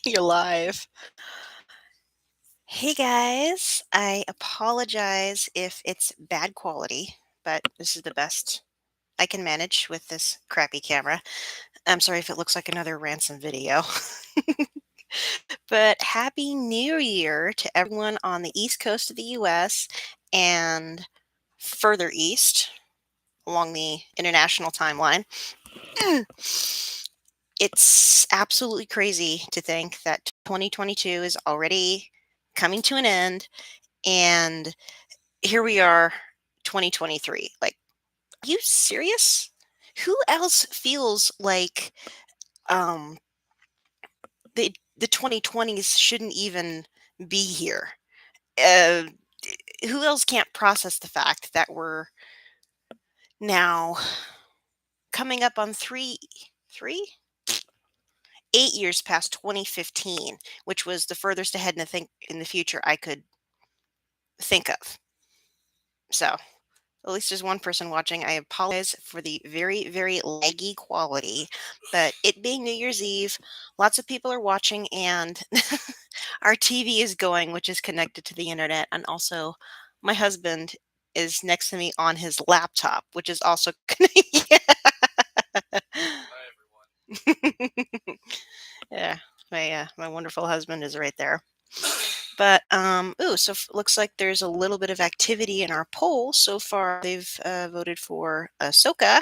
You're live. Hey guys, I apologize if it's bad quality, but this is the best I can manage with this crappy camera. I'm sorry if it looks like another ransom video. But Happy New Year to everyone on the East Coast of the US and further east along the international timeline. It's absolutely crazy to think that 2022 is already coming to an end, and here we are, 2023. Like, are you serious? Who else feels like um the 2020s shouldn't even be here? Uh, who else can't process the fact that we're now coming up on three 8 years past 2015, which was the furthest ahead in the future I could think of. So at least there's one person watching. I apologize for the very, very laggy quality, but it being New Year's Eve, lots of people are watching, and our TV is going, which is connected to the internet. And also, my husband is next to me on his laptop, which is also connected. Yeah, my wonderful husband is right there. But looks like there's a little bit of activity in our poll so far. They've voted for Ahsoka,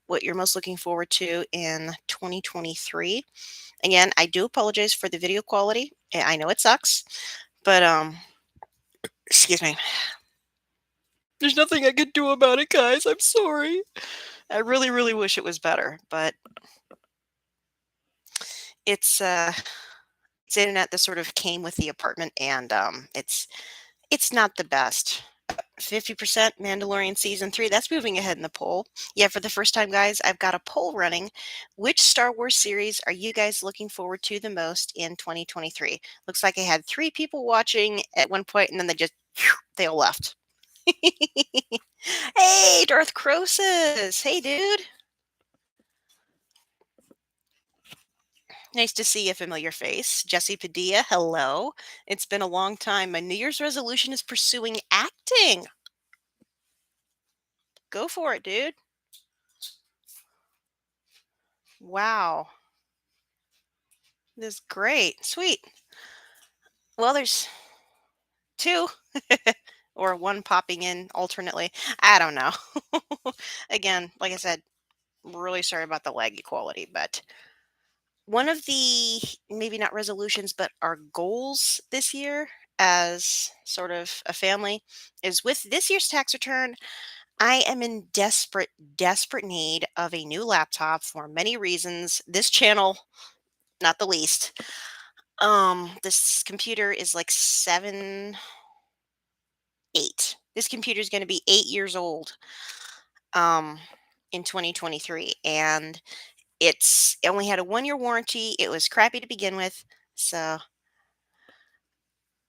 what you're most looking forward to in 2023. Again, I do apologize for the video quality. I know it sucks, but excuse me. There's nothing I could do about it, guys. I'm sorry. I really, really wish it was better, but it's it's internet that sort of came with the apartment, and it's not the best. 50% Mandalorian season 3. That's moving ahead in the poll. Yeah, for the first time, guys, I've got a poll running. Which Star Wars series are you guys looking forward to the most in 2023? Looks like I had 3 people watching at one point, and then they all left. Hey, Darth Crosus. Hey, dude. Nice to see a familiar face. Jesse Padilla, hello. It's been a long time. My New Year's resolution is pursuing acting. Go for it, dude. Wow. This is great. Sweet. Well, there's 2 or 1 popping in alternately. I don't know. Again, like I said, really sorry about the laggy quality, but one of the maybe not resolutions, but our goals this year as sort of a family is with this year's tax return. I am in desperate, desperate need of a new laptop for many reasons. This channel, not the least. This computer is like 8. This computer is going to be 8 years old um, in 2023, and it only had a 1 year warranty. It was crappy to begin with, so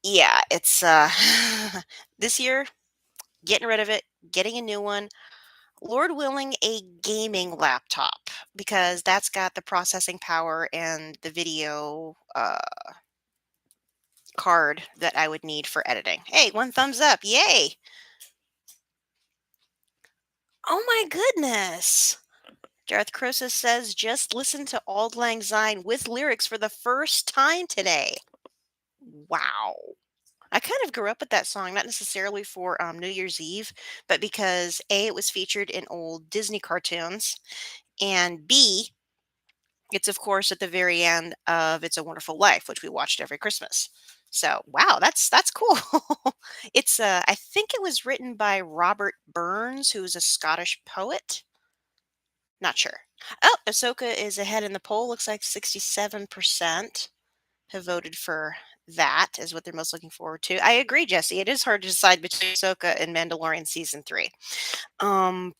yeah, it's this year getting rid of it, getting a new one. Lord willing, a gaming laptop because that's got the processing power and the video card that I would need for editing. Hey, 1 thumbs up! Yay! Oh my goodness! Darth Crosus says, just listen to Auld Lang Syne with lyrics for the first time today. Wow. I kind of grew up with that song, not necessarily for New Year's Eve, but because A, it was featured in old Disney cartoons, and B, it's of course at the very end of It's a Wonderful Life, which we watched every Christmas. So wow, that's cool. It's I think it was written by Robert Burns, who is a Scottish poet. Not sure. Oh, Ahsoka is ahead in the poll. Looks like 67% have voted for that as what they're most looking forward to. I agree, Jesse. It is hard to decide between Ahsoka and Mandalorian season 3.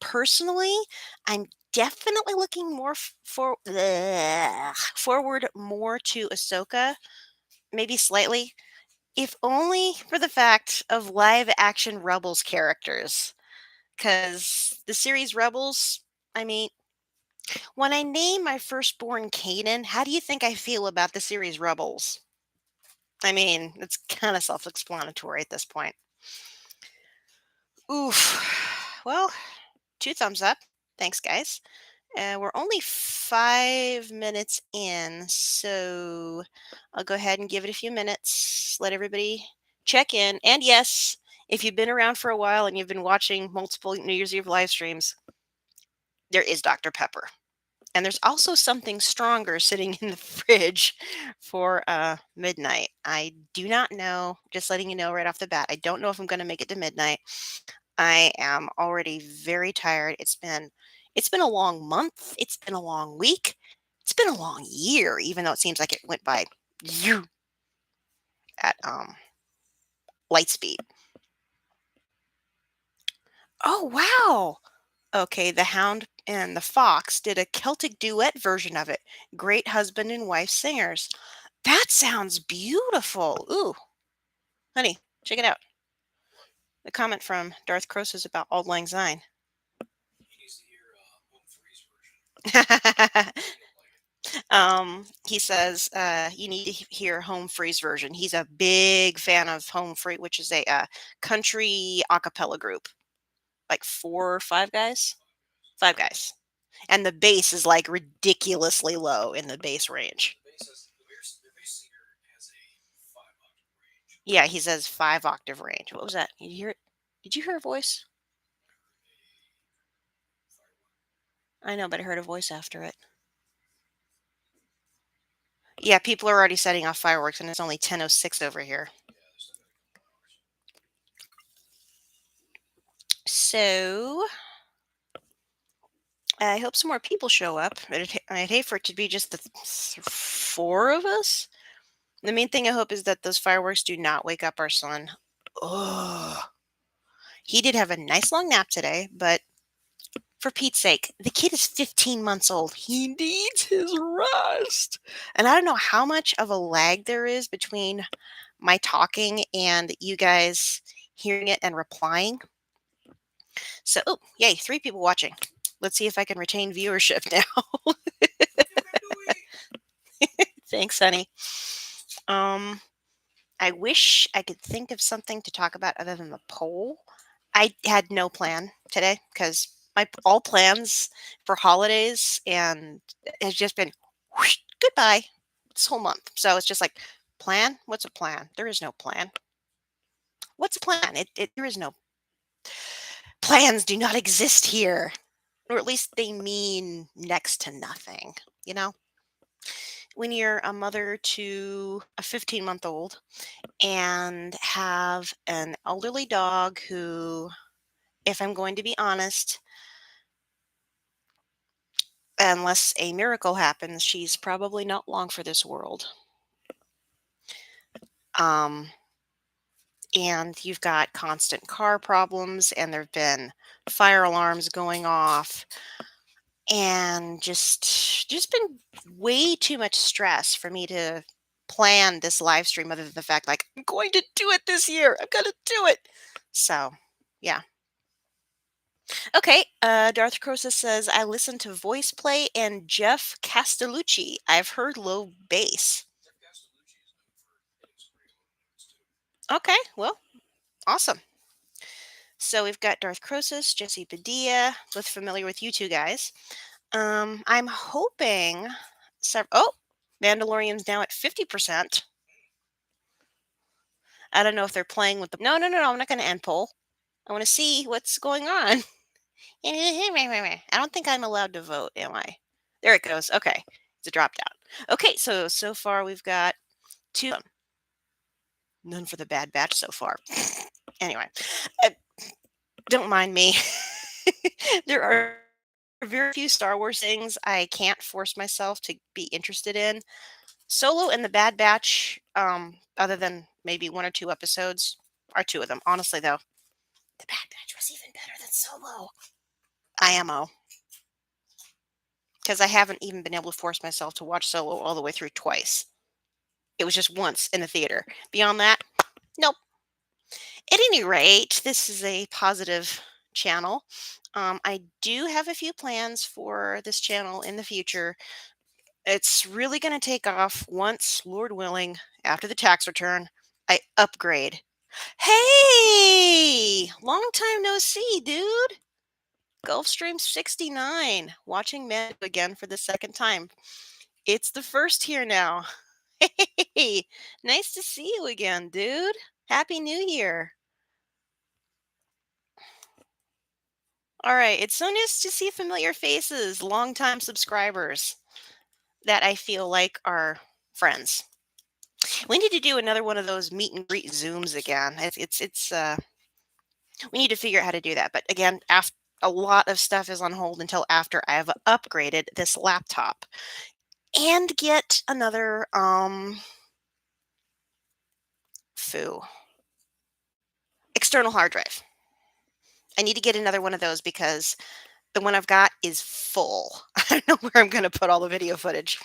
Personally, I'm definitely looking forward more to Ahsoka, maybe slightly, if only for the fact of live action Rebels characters. Because the series Rebels, I mean, When I name my firstborn Caden, how do you think I feel about the series Rebels? I mean, it's kind of self-explanatory at this point. Oof. Well, two thumbs up. Thanks, guys. We're only 5 minutes in, so I'll go ahead and give it a few minutes. Let everybody check in. And yes, if you've been around for a while and you've been watching multiple New Year's Eve live streams, there is Dr. Pepper. And there's also something stronger sitting in the fridge for midnight. I do not know, just letting you know right off the bat, I don't know if I'm going to make it to midnight. I am already very tired. It's been a long month. It's been a long week. It's been a long year, even though it seems like it went by you at light speed. Oh wow. Okay, the Hound and the Fox did a Celtic duet version of it. Great husband and wife singers. That sounds beautiful. Ooh, honey, check it out. The comment from Darth Cross is about Auld Lang Syne. He says you need to hear Home Free's version. He's a big fan of Home Free, which is a country a cappella group, like 4 or 5 guys, 5 guys, and the bass is like ridiculously low in the bass range. Yeah, he says 5 octave range. What was that? Did you hear it? Did you hear a voice? I know, but I heard a voice after it. Yeah, people are already setting off fireworks, and it's only 10:06 over here. So I hope some more people show up. I'd hate for it to be just the 4 of us. The main thing I hope is that those fireworks do not wake up our son. Oh, he did have a nice long nap today, but for Pete's sake, the kid is 15 months old. He needs his rest. And I don't know how much of a lag there is between my talking and you guys hearing it and replying. So, oh, yay, 3 people watching. Let's see if I can retain viewership now. Thanks, honey. Um, I wish I could think of something to talk about other than the poll. I had no plan today because my all plans for holidays and has just been whoosh, goodbye this whole month. So it's just like plan. What's a plan? There is no plan. What's a plan? There is no plans. Do not exist here, or at least they mean next to nothing. You know, when you're a mother to a 15-month-old and have an elderly dog who, if I'm going to be honest, unless a miracle happens, she's probably not long for this world. Um, and you've got constant car problems, and there have been fire alarms going off, and just been way too much stress for me to plan this live stream other than the fact like I'm going to do it this year. I'm gonna do it. So yeah. Okay, Darth Crosa says, I listen to voice play and Jeff Castellucci. I've heard low bass. Okay, well, awesome. So we've got Darth Crosus, Jesse Padilla, both familiar with you two guys. I'm hoping. Oh, Mandalorian's now at 50%. I don't know if they're playing with the. No, no, no, no. I'm not going to end poll. I want to see what's going on. I don't think I'm allowed to vote, am I? There it goes. Okay, it's a drop down. Okay, so far we've got 2. None for the Bad Batch so far. Anyway, uh, don't mind me. There are very few Star Wars things I can't force myself to be interested in. Solo and the Bad Batch, other than maybe 1 or 2 episodes, are 2 of them. Honestly, though, the Bad Batch was even better than Solo. IMO. Because I haven't even been able to force myself to watch Solo all the way through twice. It was just once in the theater. Beyond that, nope. At any rate, this is a positive channel. I do have a few plans for this channel in the future. It's really going to take off once, Lord willing, after the tax return, I upgrade. Hey! Long time no see, dude. Gulfstream 69, watching Mando again for the second time. It's the first here now. Hey, nice to see you again, dude. Happy New Year. All right, it's so nice to see familiar faces, longtime subscribers that I feel like are friends. We need to do another one of those meet and greet Zooms again. We need to figure out how to do that. But again, after a lot of stuff is on hold until after I've upgraded this laptop and get another foo external hard drive. I need to get another one of those because the one I've got is full. I don't know where I'm going to put all the video footage.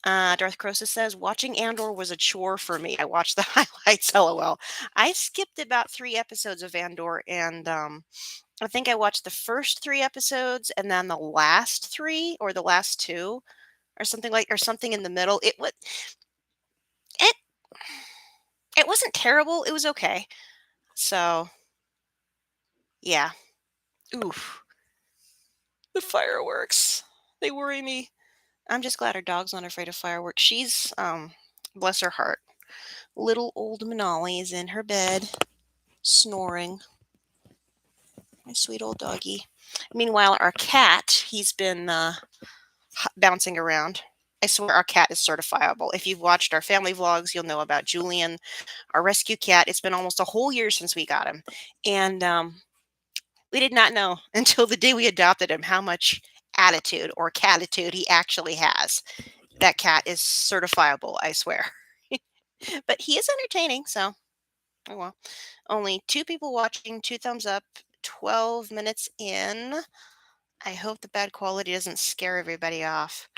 Darth Crosis says, watching Andor was a chore for me. I watched the highlights, lol. I skipped about 3 episodes of Andor, and I think I watched the first 3 episodes and then the last 3 or the last 2 or something in the middle. It it wasn't terrible. It was okay. So, yeah. Oof. The fireworks. They worry me. I'm just glad our dog's not afraid of fireworks. She's, bless her heart, little old Manali is in her bed, snoring. My sweet old doggy. Meanwhile, our cat, he's been bouncing around. I swear our cat is certifiable. If you've watched our family vlogs, you'll know about Julian, our rescue cat. It's been almost a whole year since we got him. And we did not know until the day we adopted him how much attitude or catitude he actually has. That cat is certifiable, I swear. But he is entertaining, so oh well. Only 2 people watching, 2 thumbs up, 12 minutes in. I hope the bad quality doesn't scare everybody off.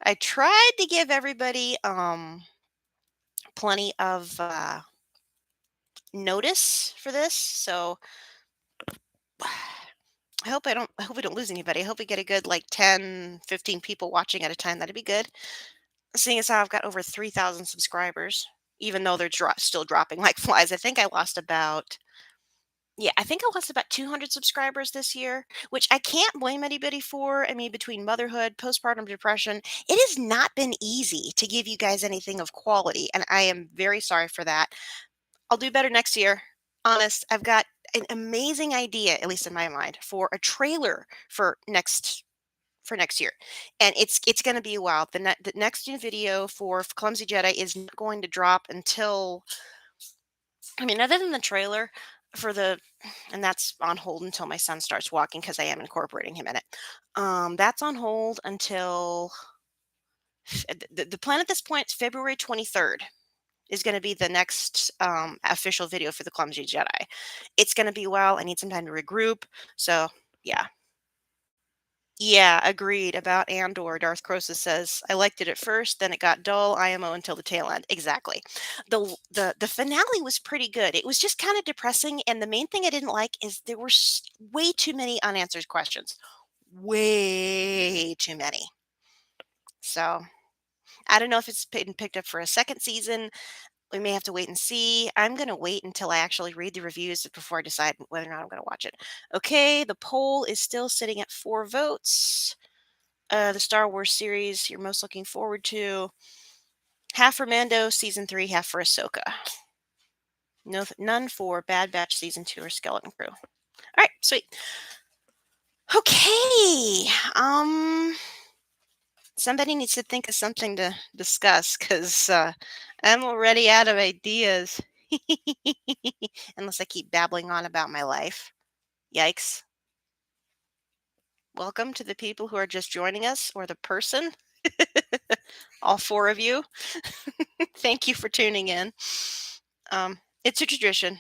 I tried to give everybody plenty of notice for this, so I hope we don't lose anybody. I hope we get a good like 10, 15 people watching at a time. That'd be good. Seeing as how I've got over 3,000 subscribers, even though they're still dropping like flies. I think I lost about 200 subscribers this year, which I can't blame anybody for. I mean, between motherhood, postpartum depression, it has not been easy to give you guys anything of quality, and I am very sorry for that. I'll do better next year. Honest, I've got an amazing idea, at least in my mind, for a trailer for next year, and it's going to be a while. The next new video for Clumsy Jedi is not going to drop until, I mean, other than the trailer for the, and that's on hold until my son starts walking because I am incorporating him in it. That's on hold until the plan at this point is February 23rd is going to be the next official video for the Clumsy Jedi. It's going to be a while. I need some time to regroup. So, yeah. Yeah, agreed about Andor. Darth Crosis says, I liked it at first, then it got dull, IMO until the tail end. Exactly. The finale was pretty good. It was just kind of depressing, and the main thing I didn't like is there were way too many unanswered questions. Way too many. So, I don't know if it's been picked up for a second season. We may have to wait and see. I'm going to wait until I actually read the reviews before I decide whether or not I'm going to watch it. Okay, the poll is still sitting at 4 votes. The Star Wars series you're most looking forward to. Half for Mando season 3, half for Ahsoka. No, none for Bad Batch season 2 or Skeleton Crew. All right, sweet. Okay. Somebody needs to think of something to discuss because I'm already out of ideas. Unless I keep babbling on about my life. Yikes. Welcome to the people who are just joining us, or the person. All 4 of you. Thank you for tuning in. It's a tradition.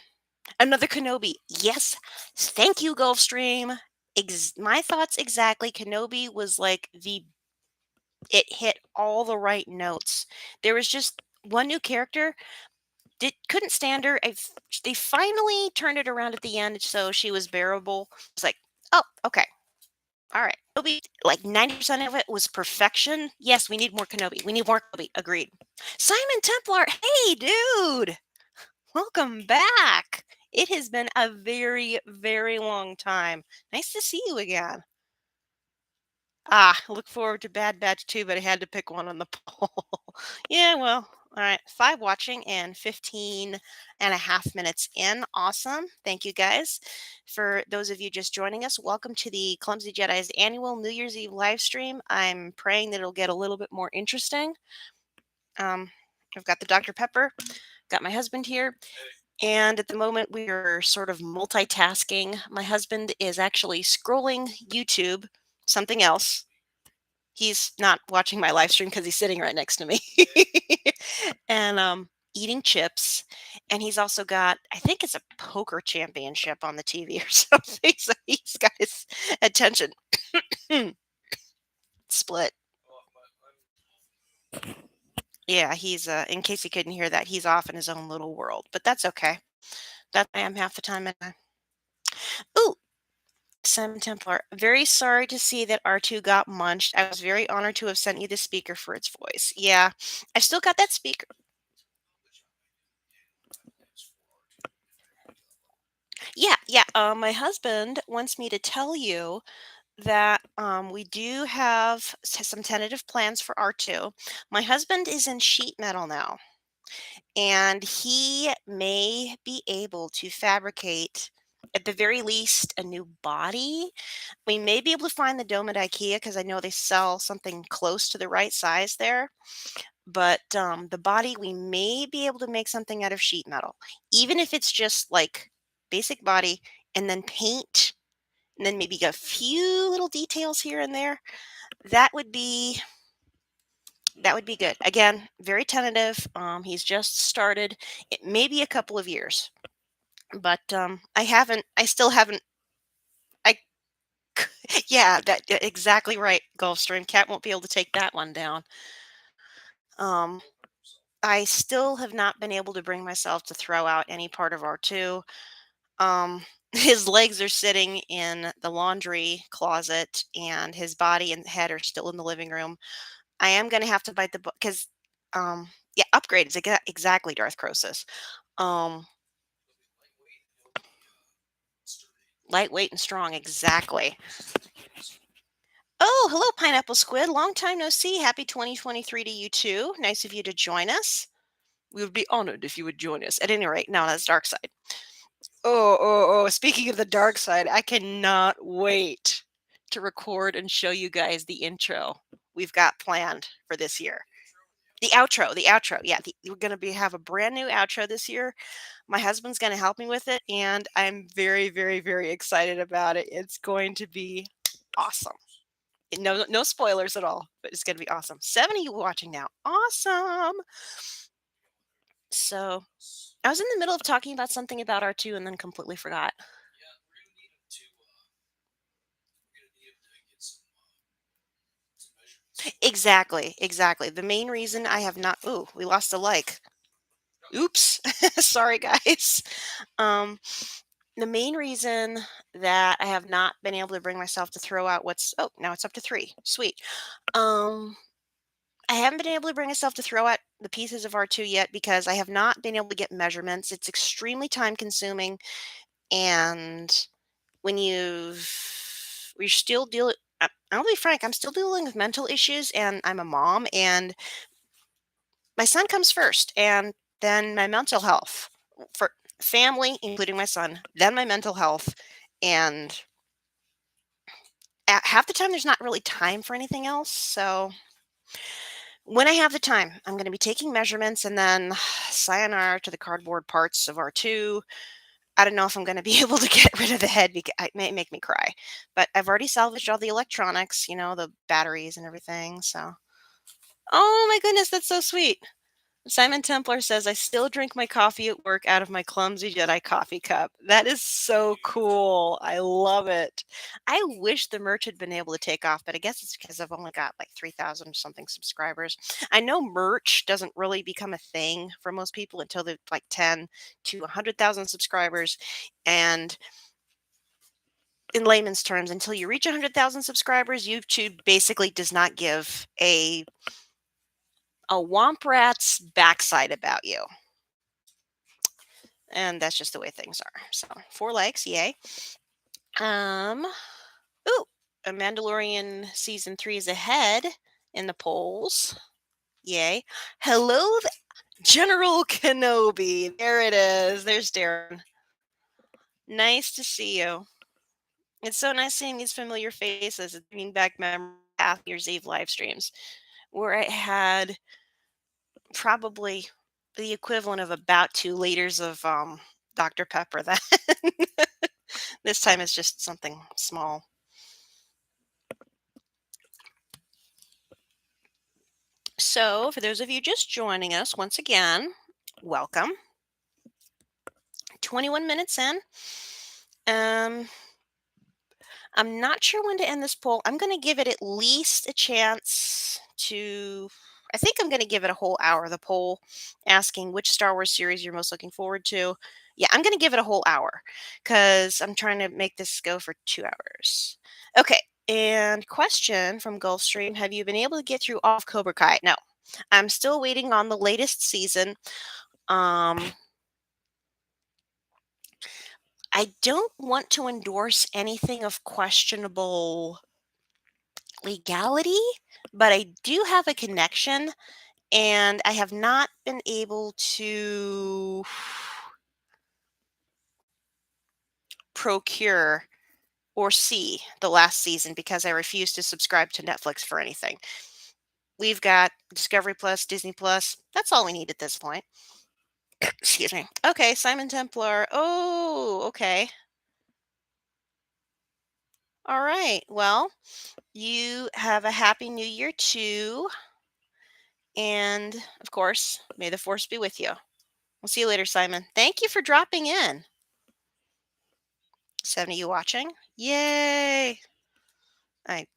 Another Kenobi. Yes. Thank you, Gulfstream. My thoughts exactly. Kenobi was like it hit all the right notes. There was just one new character. couldn't stand her. They finally turned it around at the end, so she was bearable. It's like, oh, okay, all right. Kenobi, like 90% of it was perfection. Yes, we need more Kenobi. We need more Kenobi. Agreed. Simon Templar, hey, dude, welcome back. It has been a very, very long time. Nice to see you again. Look forward to Bad Batch 2, but I had to pick one on the poll. Yeah, well, all right. 5 watching and 15 and a half minutes in. Awesome. Thank you guys. For those of you just joining us, welcome to the Clumsy Jedi's annual New Year's Eve live stream. I'm praying that it'll get a little bit more interesting. Um, I've got the Dr. Pepper, got my husband here. And at the moment, we are sort of multitasking. My husband is actually scrolling YouTube, something else. He's not watching my live stream because he's sitting right next to me. And, eating chips, and he's also got I think it's a poker championship on the TV or something, so he's got his attention split. Yeah, he's, in case you couldn't hear that, he's off in his own little world, but that's okay. That I am half the time. Ooh, Simon Templar, very sorry to see that R2 got munched. I was very honored to have sent you the speaker for its voice. Yeah, I still got that speaker. Yeah, yeah. My husband wants me to tell you that we do have some tentative plans for R2. My husband is in sheet metal now, and he may be able to fabricate, at the very least, a new body. We may be able to find the dome at IKEA because I know they sell something close to the right size there. But the body, we may be able to make something out of sheet metal, even if it's just like basic body and then paint and then maybe a few little details here and there. That would be that would be good. Again, very tentative. He's just started. It may be a couple of years, but I still haven't. I yeah, exactly right. Gulfstream Cat won't be able to take that one down. Um, I still have not been able to bring myself to throw out any part of R2. His legs are sitting in the laundry closet, and his body and head are still in the living room. I am gonna have to bite the bullet because, yeah, upgrade is exactly Darth Crosis. Um, Lightweight and strong, exactly. Oh, hello, Pineapple Squid. Long time no see. Happy 2023 to you too. Nice of you to join us. We would be honored if you would join us. At any rate, no, that's dark side. Oh. Speaking of the dark side, I cannot wait to record and show you guys the intro we've got planned for this year. The outro. Yeah, we're gonna have a brand new outro this year. My husband's gonna help me with it, and I'm very, very, very excited about it. It's going to be awesome. No spoilers at all, but it's gonna be awesome. 70 you watching now. Awesome. So I was in the middle of talking about something about R2 and then completely forgot. Exactly. The main reason I have not ooh, we lost a like. Oops. Sorry guys. Um the main reason that I have not been able to bring myself to throw out now it's up to 3. Sweet. Um I haven't been able to bring myself to throw out the pieces of R2 yet because I have not been able to get measurements. It's extremely time consuming, and when we're still dealing I'll be frank, I'm still dealing with mental issues, and I'm a mom, and my son comes first, and then my mental health for family, including my son, then my mental health, and half the time there's not really time for anything else. So when I have the time, I'm going to be taking measurements and then sayonara to the cardboard parts of R2. I don't know if I'm going to be able to get rid of the head because it may make me cry, but I've already salvaged all the electronics, the batteries and everything. So, oh my goodness, that's so sweet. Simon Templar says, I still drink my coffee at work out of my Clumsy Jedi coffee cup. That is so cool. I love it. I wish the merch had been able to take off, but I guess it's because I've only got like 3,000 something subscribers. I know merch doesn't really become a thing for most people until they're like 10 to 100,000 subscribers. And in layman's terms, until you reach 100,000 subscribers, YouTube basically does not give a womp rat's backside about you. And that's just the way things are. So 4 likes, yay. Ooh, a Mandalorian season 3 is ahead in the polls. Yay. Hello, General Kenobi. There it is. There's Darren. Nice to see you. It's so nice seeing these familiar faces. It's bringing back memories of past Year's Eve live streams where I had probably the equivalent of about 2 liters of Dr. Pepper. That this time it's just something small. So, for those of you just joining us, once again, welcome. 21 minutes in. I'm not sure when to end this poll. I'm going to give it at least a chance to. I think I'm going to give it a whole hour. The poll asking which Star Wars series you're most looking forward to. Yeah, I'm going to give it a whole hour because I'm trying to make this go for 2 hours. Okay. And question from Gulfstream: have you been able to get through off Cobra Kai? No, I'm still waiting on the latest season. I don't want to endorse anything of questionable legality, but I do have a connection and I have not been able to procure or see the last season because I refuse to subscribe to Netflix for anything. We've got Discovery Plus, Disney Plus. That's all we need at this point. Excuse me. Okay, Simon Templar. Oh, okay. All right. Well, you have a happy new year too. And of course, may the force be with you. We'll see you later, Simon. Thank you for dropping in. 70 you watching? Yay! I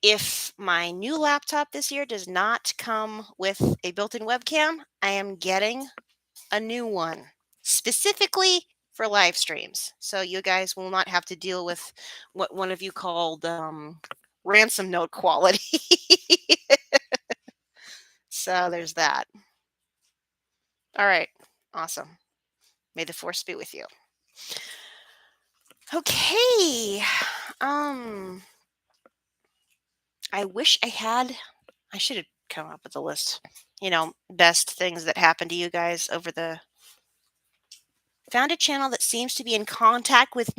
If my new laptop this year does not come with a built-in webcam, I am getting a new one specifically for live streams. So you guys will not have to deal with what one of you called ransom note quality. So there's that. All right. Awesome. May the force be with you. Okay. I wish I should have come up with a list. Best things that happened to you guys over the found a channel that seems to be in contact with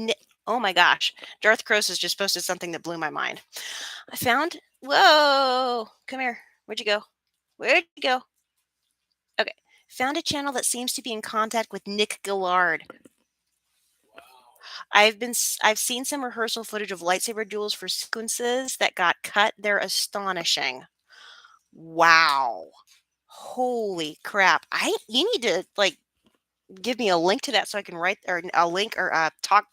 oh my gosh. Darth Cross has just posted something that blew my mind. I found whoa, come here. Where'd you go? Where'd you go? Okay. Found a channel that seems to be in contact with Nick Gillard. I've seen some rehearsal footage of lightsaber duels for sequences that got cut. They're astonishing. Wow. Holy crap. You need to give me a link to that so I can write or a link or talk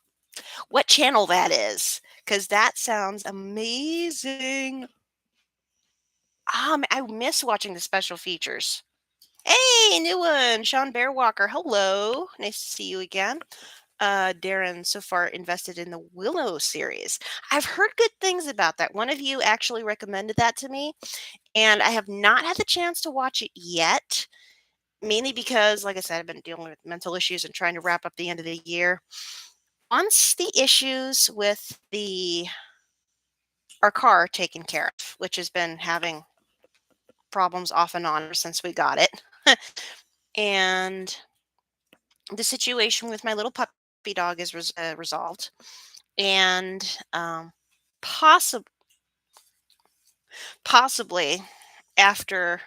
what channel that is cuz that sounds amazing. I miss watching the special features. Hey, new one, Sean Bearwalker. Hello. Nice to see you again. Darren so far invested in the Willow series. I've heard good things about that. One of you actually recommended that to me, and I have not had the chance to watch it yet, mainly because, like I said, I've been dealing with mental issues and trying to wrap up the end of the year. Once the issues with our car taken care of, which has been having problems off and on ever since we got it, and the situation with my little puppy dog is resolved, and possibly possibly after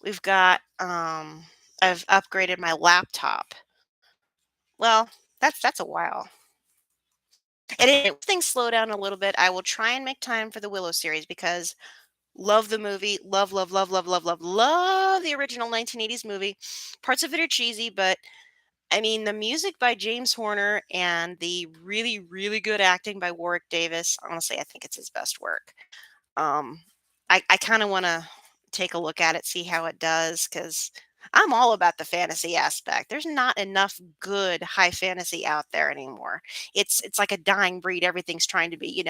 we've got I've upgraded my laptop. Well, that's a while. And if things slow down a little bit, I will try and make time for the Willow series because Love the movie. Love, love, love, love, love, love, love the original 1980s movie. Parts of it are cheesy, but I mean, the music by James Horner and the really, really good acting by Warwick Davis. Honestly, I think it's his best work. Um, I kind of want to take a look at it, see how it does, because I'm all about the fantasy aspect. There's not enough good high fantasy out there anymore. It's like a dying breed. Everything's trying to be,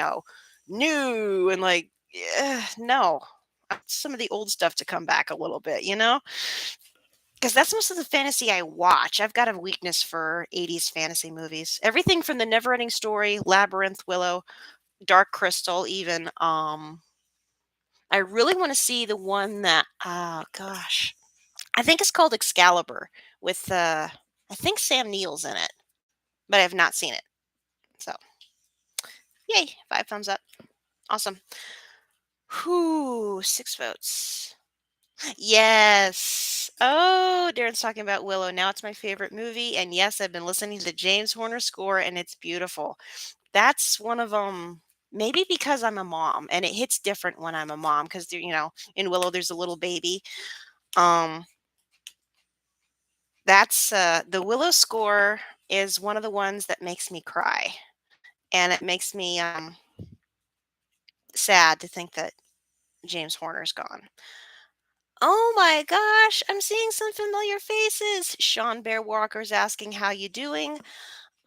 new and like, no. I want some of the old stuff to come back a little bit. Because that's most of the fantasy I watch. I've got a weakness for 80s fantasy movies. Everything from the Neverending Story, Labyrinth, Willow, Dark Crystal, even. I really want to see the one that, oh gosh, I think it's called Excalibur with, I think Sam Neill's in it, but I have not seen it. So, yay, 5 thumbs up. Awesome. Whoo, 6 votes. Yes. Oh, Darren's talking about Willow. Now it's my favorite movie. And yes, I've been listening to the James Horner score and it's beautiful. That's one of them. Maybe because I'm a mom and it hits different when I'm a mom because in Willow there's a little baby. Um that's the Willow score is one of the ones that makes me cry and it makes me sad to think that James Horner's gone. Oh my gosh, I'm seeing some familiar faces. Sean Bear Walker's asking how you doing.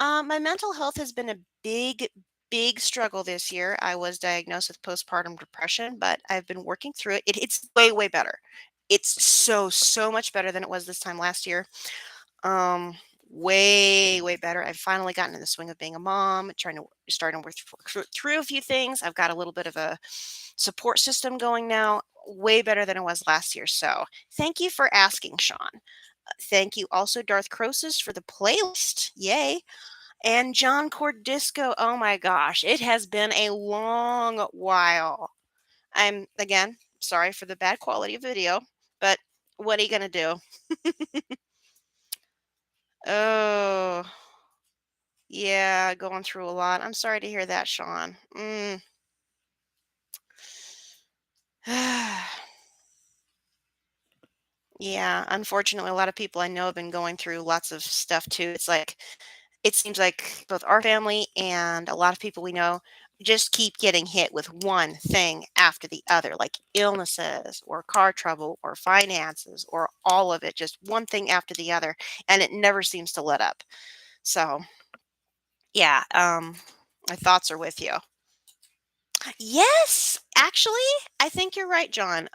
My mental health has been a big, big struggle this year. I was diagnosed with postpartum depression, but I've been working through it. It's way, way better. It's so, so much better than it was this time last year. Um, Way, way better. I've finally gotten in the swing of being a mom, starting to work through a few things. I've got a little bit of a support system going now, way better than it was last year. So thank you for asking, Sean. Thank you also, Darth Crosis, for the playlist. Yay. And John Cordisco. Oh my gosh, it has been a long while. I'm, again, sorry for the bad quality of video, but what are you going to do? Oh, yeah, going through a lot. I'm sorry to hear that, Sean. Yeah, unfortunately, a lot of people I know have been going through lots of stuff too. It seems like both our family and a lot of people we know just keep getting hit with one thing after the other, like illnesses or car trouble or finances or all of it, just one thing after the other, and it never seems to let up. So, yeah, my thoughts are with you. Yes, actually, I think you're right, John.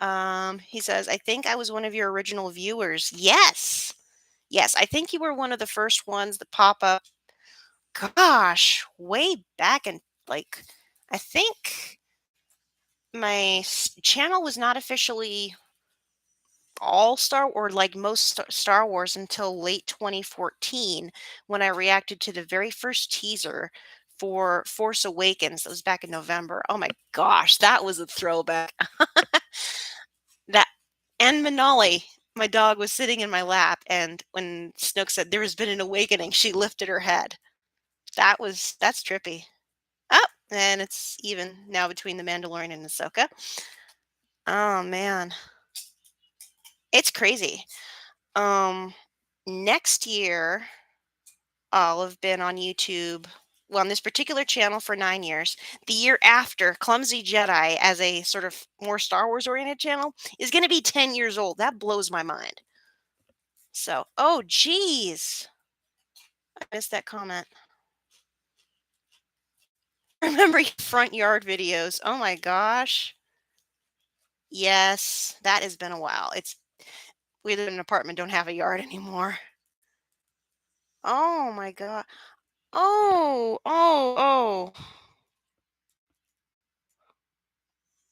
He says, I think I was one of your original viewers. Yes. Yes, I think you were one of the first ones that pop up. Gosh, way back in like, I think my channel was not officially all Star or like most Star Wars until late 2014 when I reacted to the very first teaser for Force Awakens. That was back in November. Oh my gosh, that was a throwback. That and Manali, my dog, was sitting in my lap, and when Snoke said there has been an awakening, she lifted her head. That's trippy. Oh, and it's even now between the Mandalorian and Ahsoka. Oh man, it's crazy. Um, Next year I'll have been on YouTube. Well, on this particular channel for 9 years. The year after, Clumsy Jedi, as a sort of more Star Wars oriented channel, is going to be 10 years old. That blows my mind. So, oh, geez. I missed that comment. Remember your front yard videos. Oh my gosh. Yes, that has been a while. We live in an apartment, don't have a yard anymore. Oh my god. Oh, oh, oh.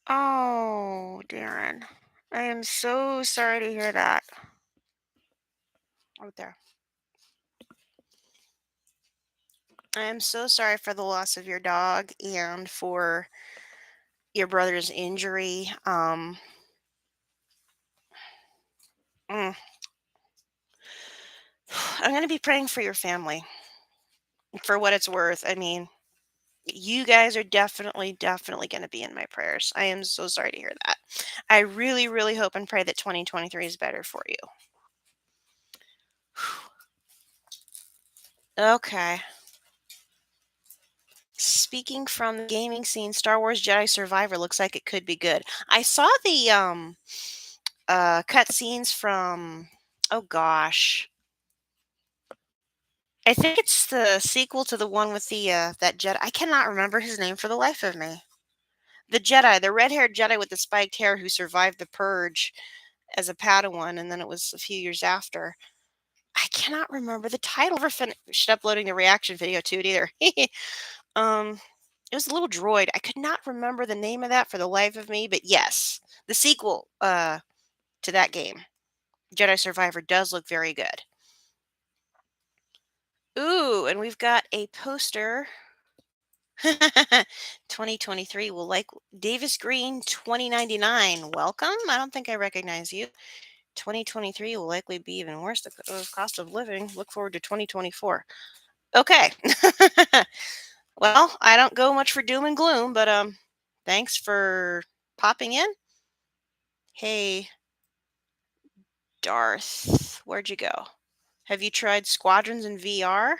Oh, Darren. I am so sorry to hear that. Right there. I am so sorry for the loss of your dog and for your brother's injury. Mm, I'm going to be praying for your family for what it's worth. I mean, You guys are definitely, definitely going to be in my prayers. I am so sorry to hear that. I really, really hope and pray that 2023 is better for you. Okay. Speaking from the gaming scene, Star Wars Jedi Survivor looks like it could be good. I saw the cut scenes from, oh gosh. I think it's the sequel to the one with the that Jedi. I cannot remember his name for the life of me. The Jedi, the red-haired Jedi with the spiked hair who survived the purge as a Padawan, and then it was a few years after. I cannot remember the title. Never finished uploading the reaction video to it either. um, it was a little droid. I could not remember the name of that for the life of me, but yes, the sequel to that game, Jedi Survivor, does look very good. Ooh, and we've got a poster. 2023 will like Davis Green 2099. Welcome. I don't think I recognize you. 2023 will likely be even worse. The cost of living. Look forward to 2024. Okay. Well, I don't go much for doom and gloom, but thanks for popping in. Hey, Darth, where'd you go? Have you tried Squadrons in VR?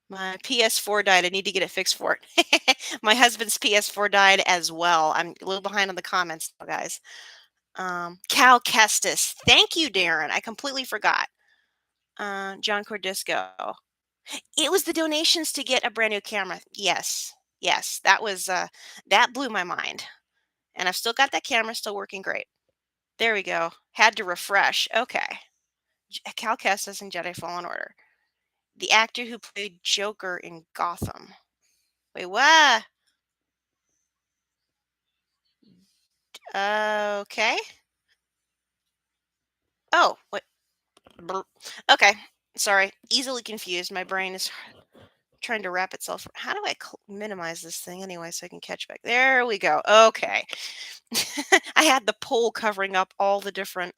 My PS4 died. I need to get it fixed for it. My husband's PS4 died as well. I'm a little behind on the comments now, guys. Cal Kestis. Thank you, Darren. I completely forgot. John Cordisco. It was the donations to get a brand new camera. Yes. Yes. That was that blew my mind. And I've still got that camera, still working great. There we go. Had to refresh. Okay. Cal Kestis in Jedi Fallen Order. The actor who played Joker in Gotham. Wait, what? Okay. Oh, what? Okay. Sorry. Easily confused. My brain is trying to wrap itself. How do I minimize this thing anyway so I can catch back? There we go. Okay. I had the poll covering up all the different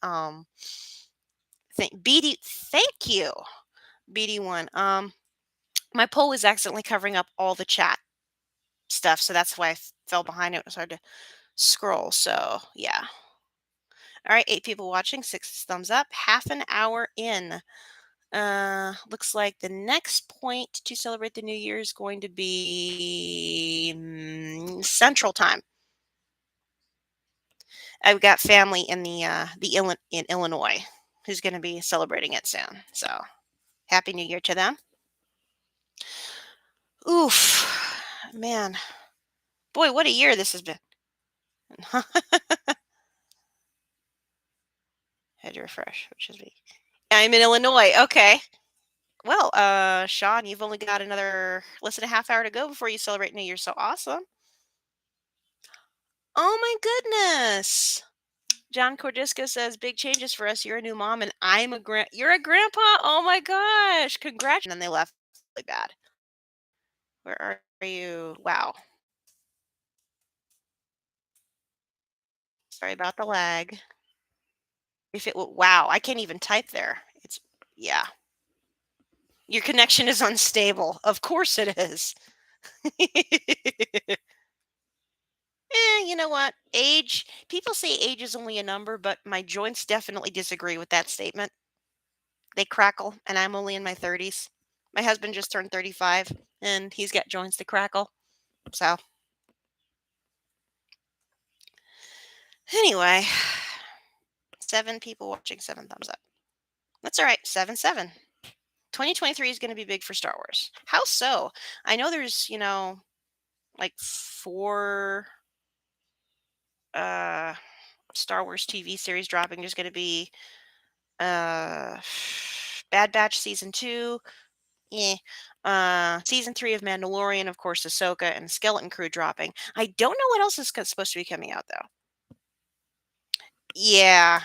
BD. Thank you, BD1. My poll was accidentally covering up all the chat stuff, so that's why I fell behind. It was hard to scroll. So yeah. All right, 8 people watching, 6 thumbs up. Half an hour in. Looks like the next point to celebrate the new year is going to be Central Time. I've got family in in Illinois who's going to be celebrating it soon. So happy New Year to them. Oof, man, boy, what a year this has been. Had to refresh, which is me. I'm in Illinois. Okay. Well, Sean, you've only got another less than a half hour to go before you celebrate New Year. So awesome. Oh my goodness. John Cordisco says, big changes for us. You're a new mom and you're a grandpa. Oh my gosh. Congratulations. And then they left really bad. Where are you? Wow. Sorry about the lag. If it wow, I can't even type there. It's yeah. Your connection is unstable. Of course it is. You know what? Age, people say age is only a number, but my joints definitely disagree with that statement. They crackle, and I'm only in my 30s. My husband just turned 35, and he's got joints that crackle. So, anyway, 7 people watching, 7 thumbs up. That's all right. 7-7. 2023 is going to be big for Star Wars. How so? I know there's, like 4 uh Star Wars TV series dropping. There's going to be uh Bad Batch season 2, season 3 of Mandalorian, of course, Ahsoka and Skeleton Crew dropping. I don't know what else is supposed to be coming out though. Yeah,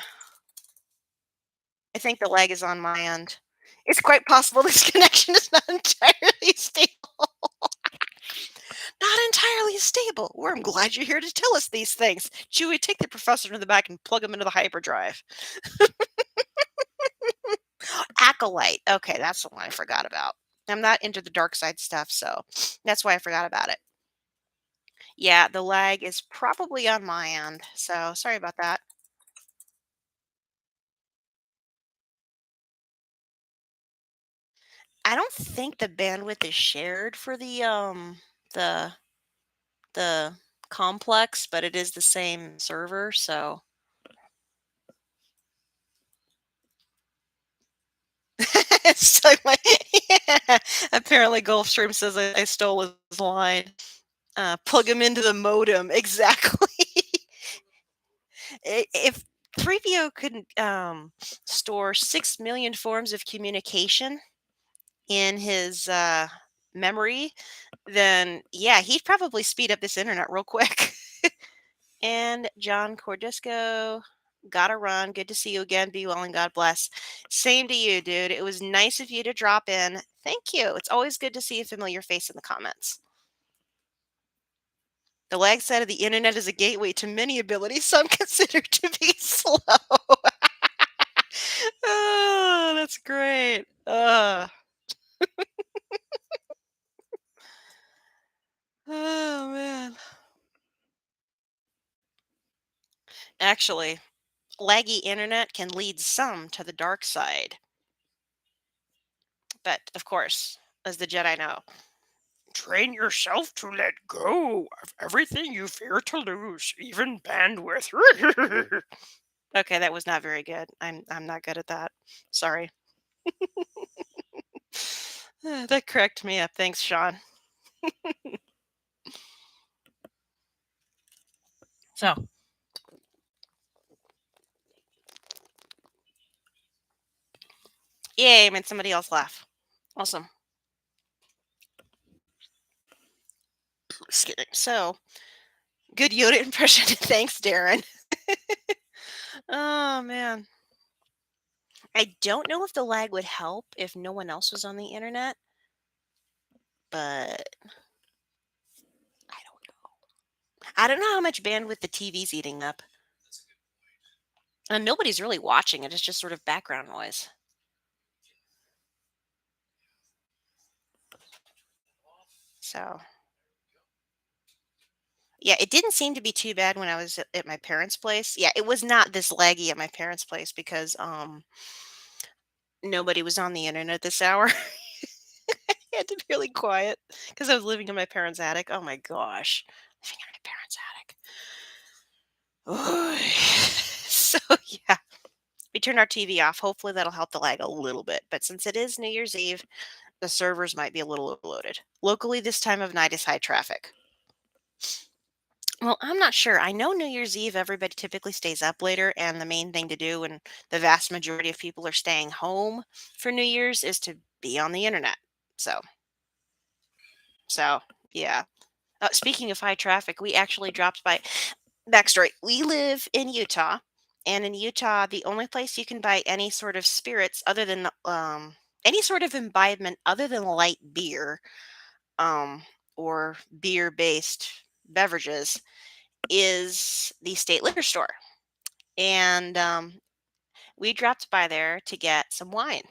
I think the lag is on my end. It's quite possible this connection is not entirely stable. Not entirely stable. Well, I'm glad you're here to tell us these things. Chewie, take the professor to the back and plug him into the hyperdrive. Acolyte. Okay, that's the one I forgot about. I'm not into the dark side stuff, so that's why I forgot about it. Yeah, the lag is probably on my end, so sorry about that. I don't think the bandwidth is shared for the the complex, but it is the same server, so so my yeah. Apparently Gulfstream says I stole his line. Plug him into the modem. Exactly. If 3PO couldn't store 6 million forms of communication in his memory, then yeah, he'd probably speed up this internet real quick. And John Cordisco, gotta run. Good to see you again. Be well and God bless. Same to you, dude. It was nice of you to drop in. Thank you. It's always good to see a familiar face in the comments. The lag side of the internet is a gateway to many abilities some consider to be slow. Oh, that's great. Oh, man. Actually, laggy internet can lead some to the dark side. But, of course, as the Jedi know, train yourself to let go of everything you fear to lose, even bandwidth. Okay, that was not very good. I'm not good at that. Sorry. That cracked me up. Thanks, Sean. So, yay, made somebody else laugh. Awesome. Just kidding. So, good Yoda impression. Thanks, Darren. Oh, man. I don't know if the lag would help if no one else was on the internet, but I don't know. I don't know how much bandwidth the TV's eating up. And nobody's really watching it. It's just sort of background noise. So, yeah, it didn't seem to be too bad when I was at my parents' place. Yeah, it was not this laggy at my parents' place because nobody was on the internet this hour. I had to be really quiet because I was living in my parents' attic. Oh my gosh. Living in my parents' attic. So yeah, we turned our TV off. Hopefully that'll help the lag a little bit. But since it is New Year's Eve, the servers might be a little overloaded. Locally, this time of night is high traffic. Well, I'm not sure. I know New Year's Eve, everybody typically stays up later, and the main thing to do when the vast majority of people are staying home for New Year's is to be on the internet. So, so yeah. Speaking of high traffic, we actually dropped by. Backstory: we live in Utah, and in Utah, the only place you can buy any sort of spirits other than any sort of imbibement other than light beer um, or beer-based beverages is the state liquor store. And we dropped by there to get some wine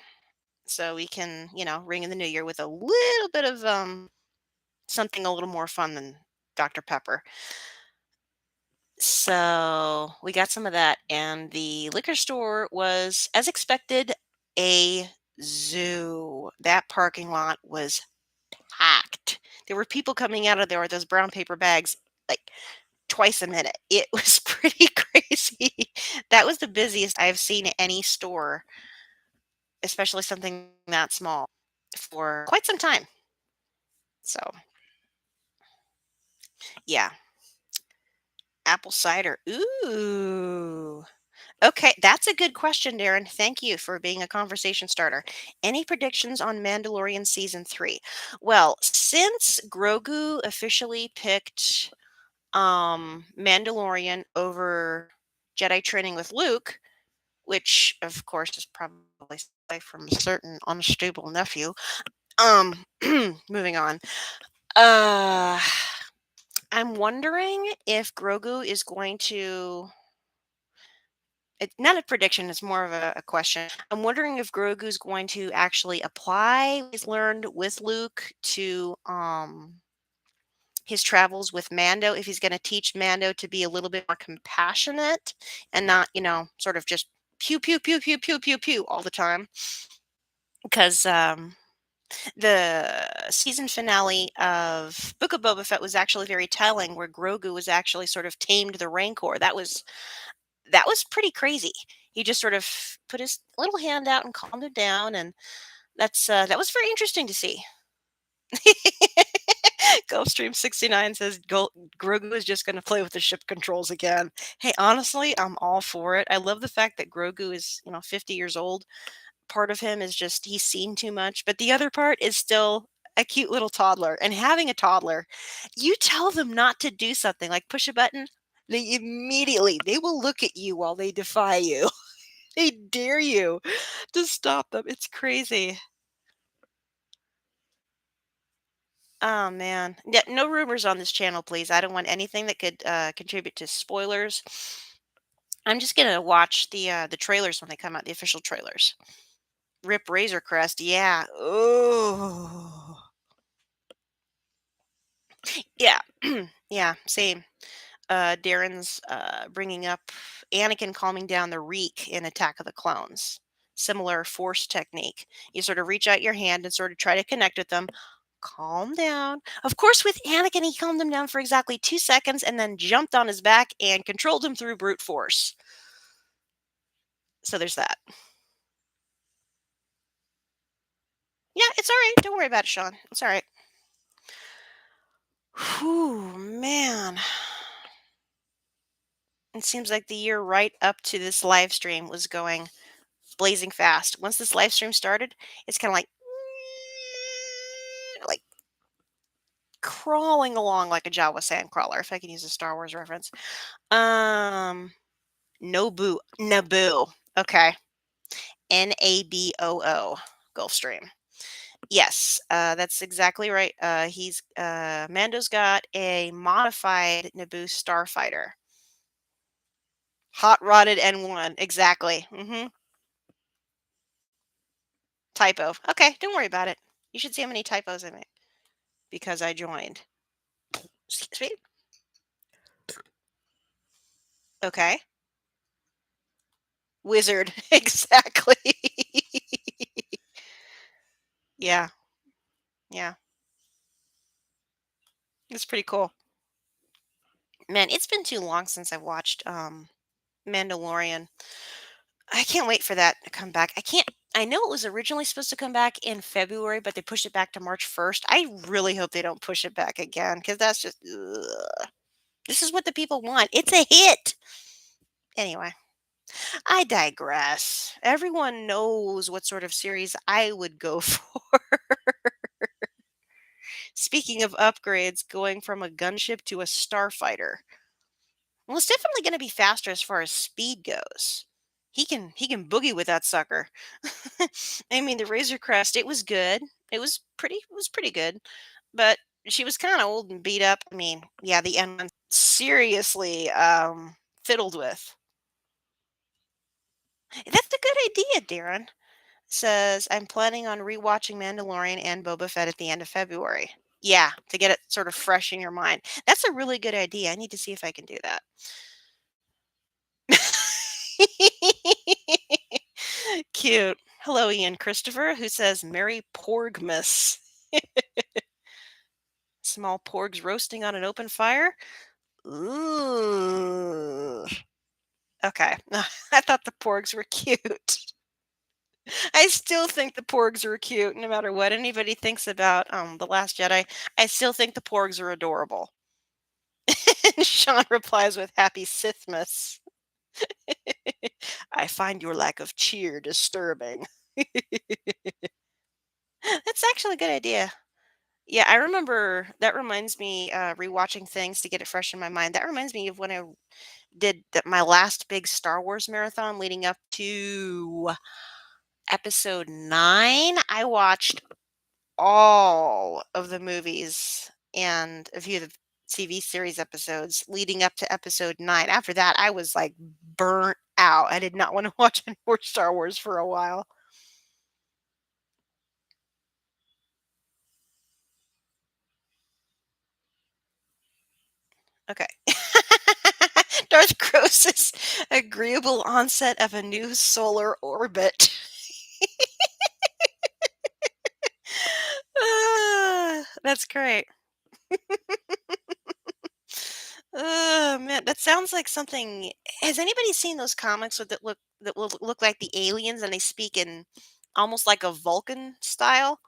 so we can, ring in the new year with a little bit of something a little more fun than Dr. Pepper. So we got some of that, and the liquor store was, as expected, a zoo. That parking lot was packed. There were people coming out of there with those brown paper bags like twice a minute. It was pretty crazy. That was the busiest I've seen any store, especially something that small, for quite some time. So, yeah, apple cider. Ooh. Okay, that's a good question, Darren. Thank you for being a conversation starter. Any predictions on Mandalorian season 3? Well, since Grogu officially picked Mandalorian over Jedi training with Luke, which of course is probably from a certain unstable nephew. Um, moving on. Uh, I'm wondering if Grogu is going to It's not a prediction, it's more of a question. I'm wondering if Grogu's going to actually apply what he's learned with Luke to his travels with Mando, if he's going to teach Mando to be a little bit more compassionate and not, sort of just pew pew pew pew pew pew pew all the time. Because the season finale of Book of Boba Fett was actually very telling, where Grogu was actually sort of tamed the Rancor. That was pretty crazy. He just sort of put his little hand out and calmed him down, and that was very interesting to see. Gulfstream 69 says Grogu is just going to play with the ship controls again. Hey, honestly, I'm all for it. I love the fact that Grogu is, 50 years old. Part of him is just he's seen too much, but the other part is still a cute little toddler. And having a toddler, you tell them not to do something like push a button, they will look at you while they defy you. They dare you to stop them. It's crazy. Oh man. Yeah, no rumors on this channel, please. I don't want anything that could contribute to spoilers. I'm just gonna watch the trailers when they come out, the official trailers. Rip Razor Crest, yeah. Oh, yeah, yeah. Same. Darren's bringing up Anakin calming down the Reek in Attack of the Clones. Similar force technique. You sort of reach out your hand and sort of try to connect with them. Calm down. Of course, with Anakin, he calmed him down for exactly 2 seconds and then jumped on his back and controlled him through brute force. So there's that. Yeah, it's all right. Don't worry about it, Sean. It's all right. Whew, man. It seems like the year right up to this live stream was going blazing fast. Once this live stream started, it's kind of like crawling along like a Jawa sand crawler, if I can use a Star Wars reference. Um, Naboo. Okay, Naboo. Gulfstream. Yes, that's exactly right. He's Mando's got a modified Naboo starfighter, hot rodded N1. Exactly. Typo. Okay, don't worry about it. You should see how many typos I make because I joined. Excuse me. Okay. Wizard. Exactly. Yeah. Yeah. It's pretty cool. Man, it's been too long since I've watched Mandalorian. I can't wait for that to come back. I know it was originally supposed to come back in February, but they pushed it back to March 1st. I really hope they don't push it back again because that's just ugh. This is what the people want. It's a hit. Anyway, I digress. Everyone knows what sort of series I would go for. Speaking of upgrades, going from a gunship to a starfighter. Well, it's definitely going to be faster as far as speed goes. He can boogie with that sucker. I mean, the Razor Crest, it was good. It was pretty good, but she was kind of old and beat up. I mean, yeah, the end one seriously fiddled with. That's a good idea, Darren. Says I'm planning on rewatching Mandalorian and Boba Fett at the end of February. Yeah, to get it sort of fresh in your mind. That's a really good idea. I need to see if I can do that. Cute. Hello, Ian Christopher, who says Merry Porgmas. Small porgs roasting on an open fire. Ooh. Okay. I thought the porgs were cute. I still think the porgs are cute, no matter what anybody thinks about The Last Jedi. I still think the porgs are adorable. And Sean replies with Happy Sithmas. I find your lack of cheer disturbing. That's actually a good idea. Yeah, I remember that reminds me, rewatching things to get it fresh in my mind. That reminds me of when I did my last big Star Wars marathon leading up to episode 9. I watched all of the movies and a few of the TV series episodes leading up to episode 9. After that, I was like burnt out. I did not want to watch any more Star Wars for a while. Okay. Darth Cross's agreeable onset of a new solar orbit. That's great. Oh man, that sounds like something. Has anybody seen those comics with that will look like the aliens and they speak in almost like a Vulcan style?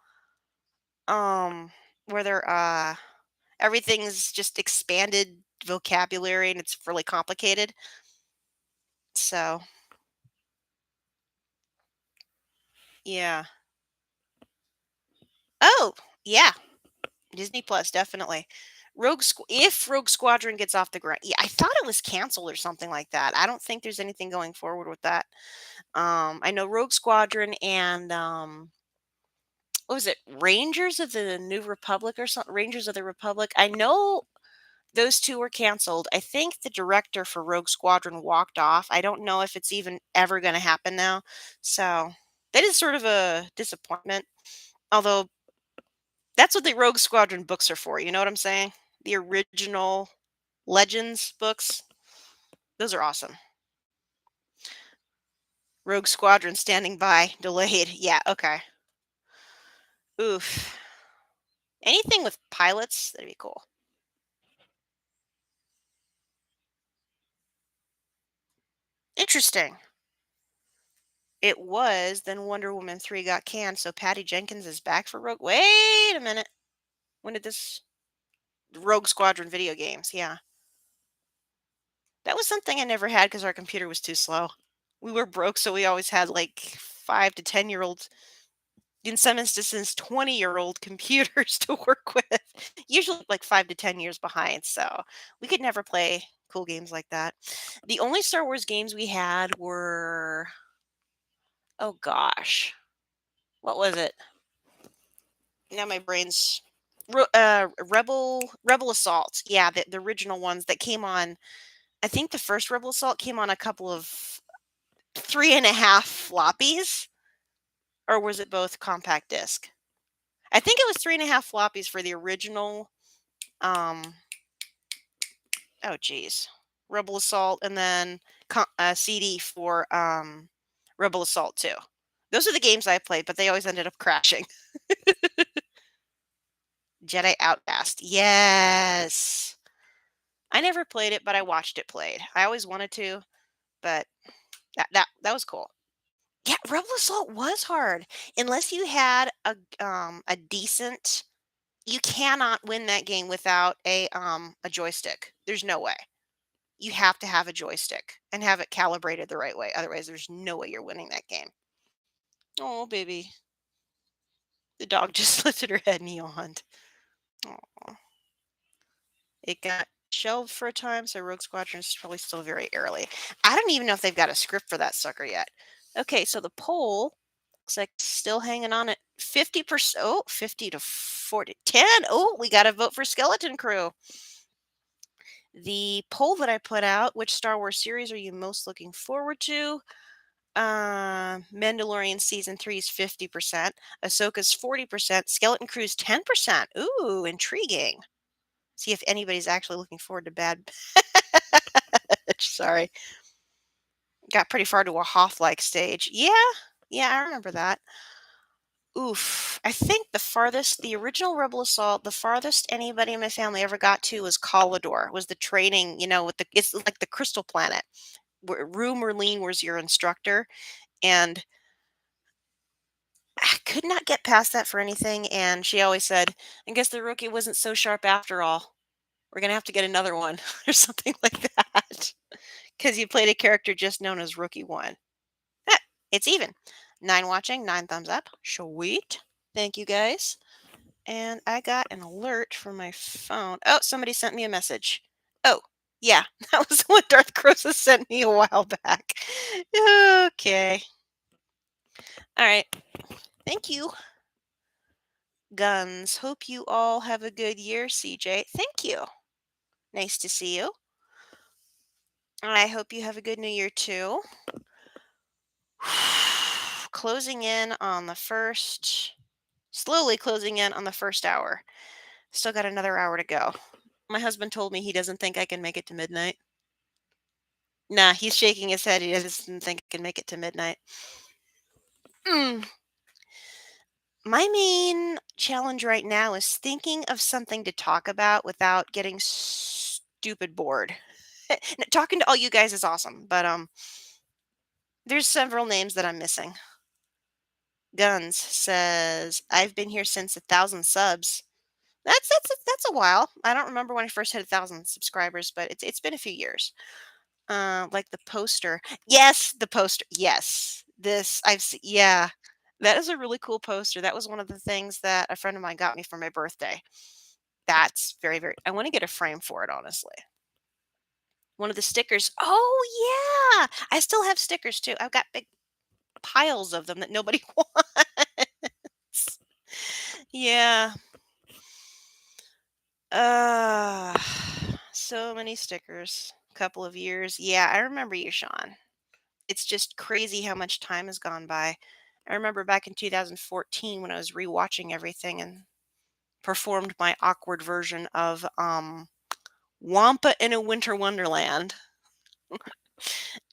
Um, where they're everything's just expanded vocabulary and it's really complicated. So yeah. Oh yeah, Disney Plus definitely. If Rogue Squadron gets off the ground, yeah, I thought it was canceled or something like that. I don't think there's anything going forward with that. I know Rogue Squadron and what was it? Rangers of the New Republic or something? Rangers of the Republic. I know those two were canceled. I think the director for Rogue Squadron walked off. I don't know if it's even ever going to happen now. So that is sort of a disappointment. Although that's what the Rogue Squadron books are for. You know what I'm saying? The original Legends books. Those are awesome. Rogue Squadron standing by, delayed. Yeah, okay. Oof. Anything with pilots, that'd be cool. Interesting. It was, then Wonder Woman 3 got canned, so Patty Jenkins is back for Rogue. Wait a minute. When did this Rogue Squadron video games? Yeah. That was something I never had because our computer was too slow. We were broke, so we always had like 5 to 10-year-old, in some instances, 20-year-old computers to work with. Usually like 5 to 10 years behind. So we could never play cool games like that. The only Star Wars games we had were, oh gosh, what was it? Now my brain's Rebel Assault. Yeah, the original ones that came on. I think the first Rebel Assault came on a couple of 3.5 floppies, or was it both compact disc? I think it was 3.5 floppies for the original. Um, oh geez, Rebel Assault, and then CD for Rebel Assault 2. Those are the games I played, but they always ended up crashing. Jedi Outcast. Yes. I never played it, but I watched it played. I always wanted to, but that was cool. Yeah, Rebel Assault was hard. Unless you had a decent, you cannot win that game without a joystick. There's no way. You have to have a joystick and have it calibrated the right way. Otherwise, there's no way you're winning that game. Oh, baby. The dog just lifted her head and yawned. Aw. It got shelved for a time, so Rogue Squadron is probably still very early. I don't even know if they've got a script for that sucker yet. Okay, so the poll looks like still hanging on at 50%. Oh, 50 to 40. 10. Oh, we got to vote for Skeleton Crew. The poll that I put out, which Star Wars series are you most looking forward to? Mandalorian season 3 is 50%. Ahsoka's 40%. Skeleton Crew's 10%. Ooh, intriguing. See if anybody's actually looking forward to Bad Batch. Sorry. Got pretty far to a Hoth-like stage. Yeah, yeah, I remember that. Oof. I think the original Rebel Assault, the farthest anybody in my family ever got to was Calidor, was the training, with it's like the Crystal Planet, where Rue Merlin was your instructor. And I could not get past that for anything. And she always said, I guess the rookie wasn't so sharp after all. We're going to have to get another one or something like that. Because you played a character just known as Rookie One. Ah, it's even. 9 watching, 9 thumbs up. Sweet. Thank you guys. And I got an alert from my phone. Oh, somebody sent me a message. Oh, yeah, that was what Darth Crosa sent me a while back. Okay. All right. Thank you. Guns. Hope you all have a good year, CJ. Thank you. Nice to see you. I hope you have a good new year too. Closing in on the first, slowly closing in on the first hour. Still got another hour to go. My husband told me he doesn't think I can make it to midnight. Nah, he's shaking his head. He doesn't think I can make it to midnight. Mm. My main challenge right now is thinking of something to talk about without getting stupid bored. Talking to all you guys is awesome, but there's several names that I'm missing. Guns says I've been here since 1,000 subs. That's a while. I don't remember when I first hit 1,000 subscribers, but it's been a few years. Like the poster. Yes, the poster. Yes, this I've seen. Yeah, that is a really cool poster. That was one of the things that a friend of mine got me for my birthday. That's very, very. I want to get a frame for it, honestly. One of the stickers. Oh yeah, I still have stickers too. I've got big piles of them that nobody wants. Yeah. Uh, so many stickers. Couple of years. Yeah, I remember you, Sean. It's just crazy how much time has gone by. I remember back in 2014 when I was rewatching everything and performed my awkward version of Wampa in a Winter Wonderland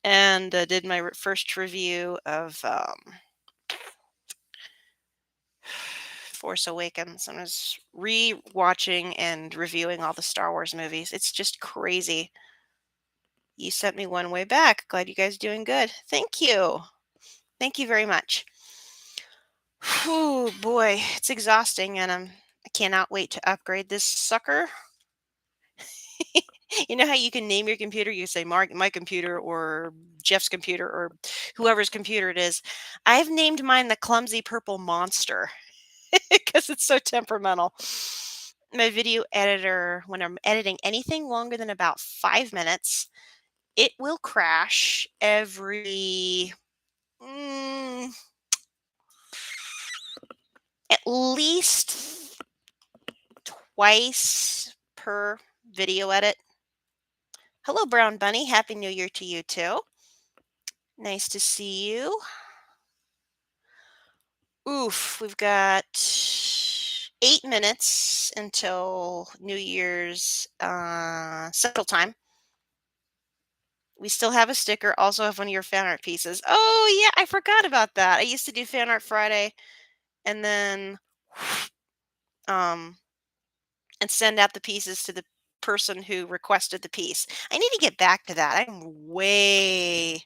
and did my first review of Force Awakens and was re-watching and reviewing all the Star Wars movies. It's just crazy. You sent me one way back. Glad you guys doing good. Thank you. Thank you very much. Whew, boy, it's exhausting, and I cannot wait to upgrade this sucker. You know how you can name your computer? You say Mark, my computer, or Jeff's computer, or whoever's computer it is. I've named mine the Clumsy Purple Monster because it's so temperamental. My video editor, when I'm editing anything longer than about 5 minutes, it will crash every mm, at least twice per video edit. Hello, Brown Bunny. Happy New Year to you too. Nice to see you. Oof, we've got 8 minutes until New Year's Central Time. We still have a sticker. Also have one of your fan art pieces. Oh yeah, I forgot about that. I used to do Fan Art Friday, and then um, and send out the pieces to the person who requested the piece. I need to get back to that. I'm way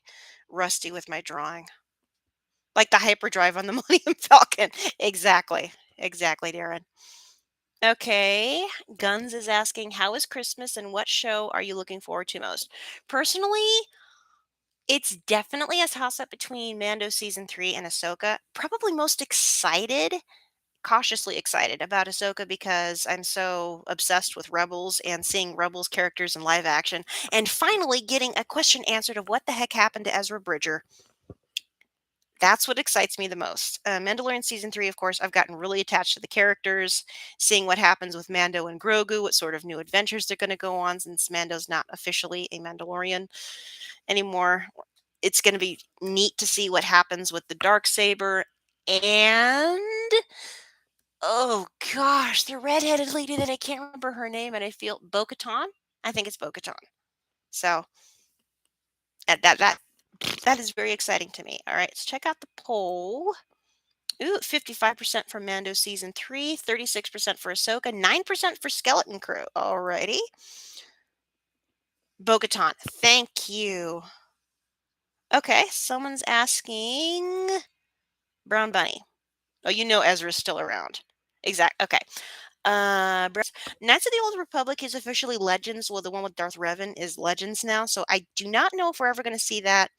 rusty with my drawing. Like the hyperdrive on the Millennium Falcon. Exactly. Exactly, Darren. Okay. Guns is asking, how is Christmas and what show are you looking forward to most? Personally, it's definitely a toss up between Mando season 3 and Ahsoka. Probably most excited, cautiously excited about Ahsoka because I'm so obsessed with Rebels and seeing Rebels characters in live action and finally getting a question answered of what the heck happened to Ezra Bridger. That's what excites me the most. Mandalorian season 3, of course, I've gotten really attached to the characters, seeing what happens with Mando and Grogu, what sort of new adventures they're going to go on since Mando's not officially a Mandalorian anymore. It's going to be neat to see what happens with the dark saber and oh gosh, the redheaded lady that I can't remember her name, and I feel Bo-Katan. I think it's Bo-Katan. So that is very exciting to me. All right, let's check out the poll. Ooh, 55% for Mando season 3, 36% for Ahsoka, 9% for Skeleton Crew. Alrighty. Bo-Katan, thank you. Okay, someone's asking Brown Bunny. Oh, you know Ezra's still around. Exact. Okay. Knights of the Old Republic is officially Legends. Well, the one with Darth Revan is Legends now. So I do not know if we're ever going to see that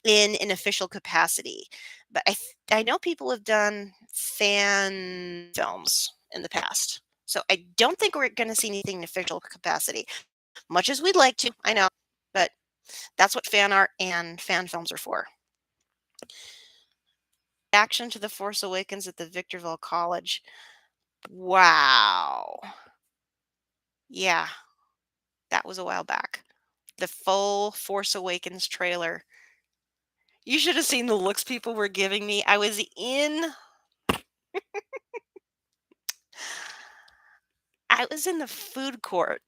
in an official capacity. But I know people have done fan films in the past. So I don't think we're going to see anything in official capacity. Much as we'd like to, I know. But that's what fan art and fan films are for. Reaction to The Force Awakens at the Victorville College. Wow. Yeah, that was a while back. the full Force Awakens trailer. You should have seen the looks people were giving me. I was in the food court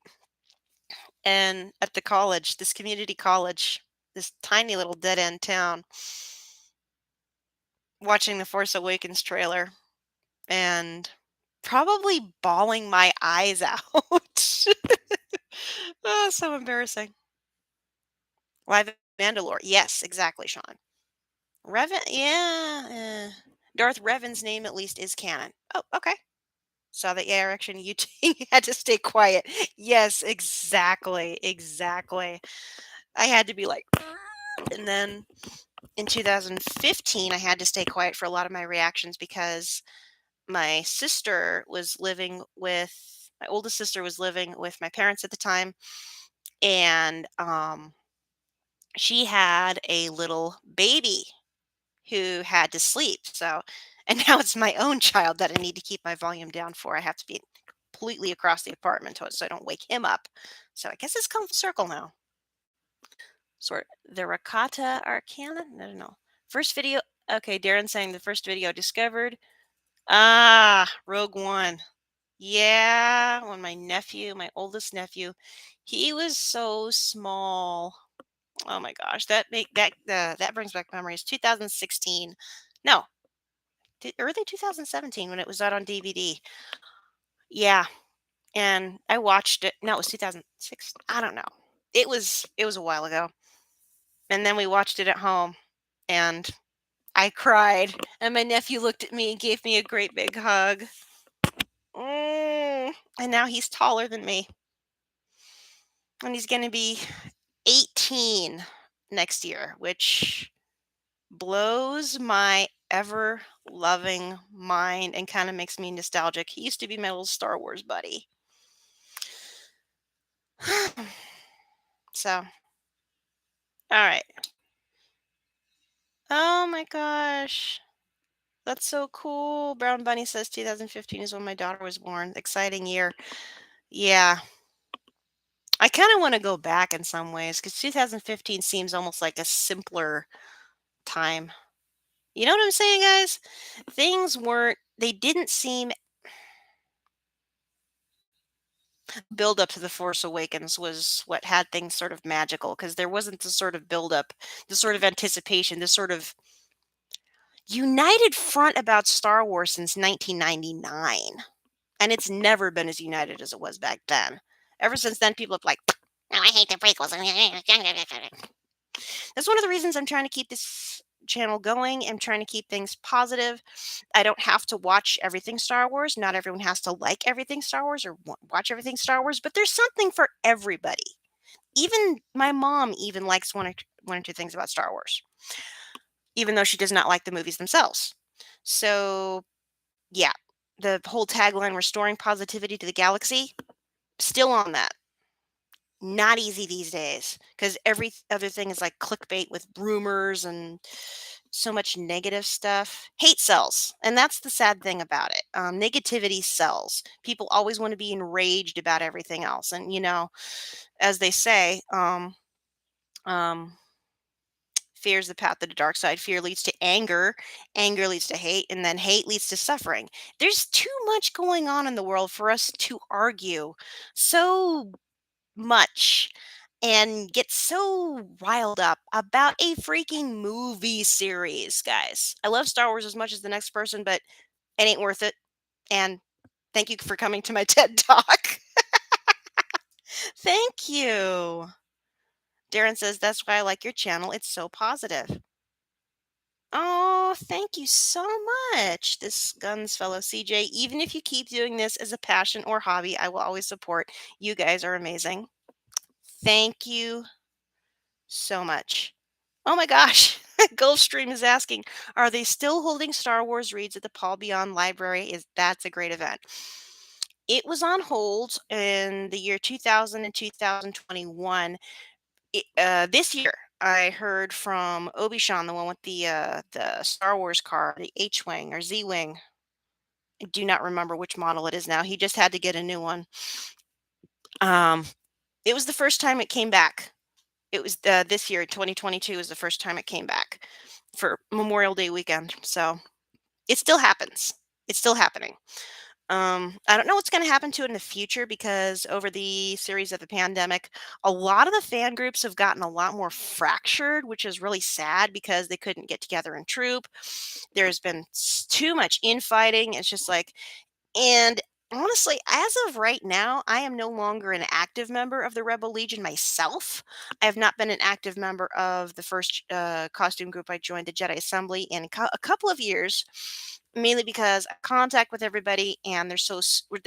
and at the college, this community college, this tiny little dead end town, watching the Force Awakens trailer and probably bawling my eyes out. Oh, so embarrassing. Live Mandalore. Yes, exactly, Sean. Revan, yeah. Darth Revan's name at least is canon. Oh, okay. Saw the direction you you had to stay quiet. Yes, exactly, exactly. I had to be like, and then in 2015, I had to stay quiet for a lot of my reactions because my oldest sister was living with my parents at the time, and she had a little baby who had to sleep. So, and now it's my own child that I need to keep my volume down for. I have to be completely across the apartment so I don't wake him up. So I guess it's come full circle now. Sort the Rakata Arcana? No, no, no. First video. Okay, Darren saying the first video discovered. Ah, Rogue One. Yeah, when my oldest nephew, he was so small. Oh my gosh, that brings back memories. 2016. No, early 2017 when it was out on DVD. Yeah, and I watched it. No, it was 2006. I don't know. It was a while ago. And then we watched it at home and I cried and my nephew looked at me and gave me a great big hug. And now he's taller than me. And he's going to be 18 next year, which blows my ever loving mind and kind of makes me nostalgic. He used to be my little Star Wars buddy. So, all right. Oh my gosh. That's so cool. Brown Bunny says 2015 is when my daughter was born. Exciting year. Yeah. I kind of want to go back in some ways because 2015 seems almost like a simpler time. You know what I'm saying, guys? They didn't seem build up to The Force Awakens was what had things sort of magical because there wasn't the sort of build up, the sort of anticipation, the sort of united front about Star Wars since 1999. And it's never been as united as it was back then. Ever since then, people have like, no, I hate the prequels. That's one of the reasons I'm trying to keep this channel going. I'm trying to keep things positive. I don't have to watch everything Star Wars. Not everyone has to like everything Star Wars or watch everything Star Wars, but there's something for everybody. Even my mom even likes one or two things about Star Wars, even though she does not like the movies themselves. So, yeah, the whole tagline restoring positivity to the galaxy, still on that. Not easy these days because every other thing is like clickbait with rumors and so much negative stuff. Hate sells, and that's the sad thing about it. Negativity sells. People always want to be enraged about everything else, and as they say, um, fear is the path to the dark side. Fear leads to anger. Anger leads to hate, and then hate leads to suffering. There's too much going on in the world for us to argue so much and get so riled up about a freaking movie series, guys. I love Star Wars as much as the next person, but it ain't worth it. And thank you for coming to my TED Talk. Thank you. Darren says, that's why I like your channel. It's so positive. Oh, thank you so much. This guns fellow CJ. Even if you keep doing this as a passion or hobby, I will always support. You guys are amazing. Thank you so much. Oh my gosh. Gulfstream is asking, are they still holding Star Wars reads at the Paul Beyond Library? That's a great event. It was on hold in the year 2000 and 2021. This year, I heard from Obi-Wan, the one with the Star Wars car, the H-wing or Z-wing. I do not remember which model it is now. He just had to get a new one. Um, it was the first time it came back. It was this year, 2022, is the first time it came back for Memorial Day weekend. So it still happens. It's still happening. I don't know what's going to happen to it in the future because over the series of the pandemic, a lot of the fan groups have gotten a lot more fractured, which is really sad because they couldn't get together in troop. There's been too much infighting. It's just like, and honestly, as of right now, I am no longer an active member of the Rebel Legion myself. I have not been an active member of the first costume group I joined, the Jedi Assembly, in a couple of years, mainly because I contact with everybody and they're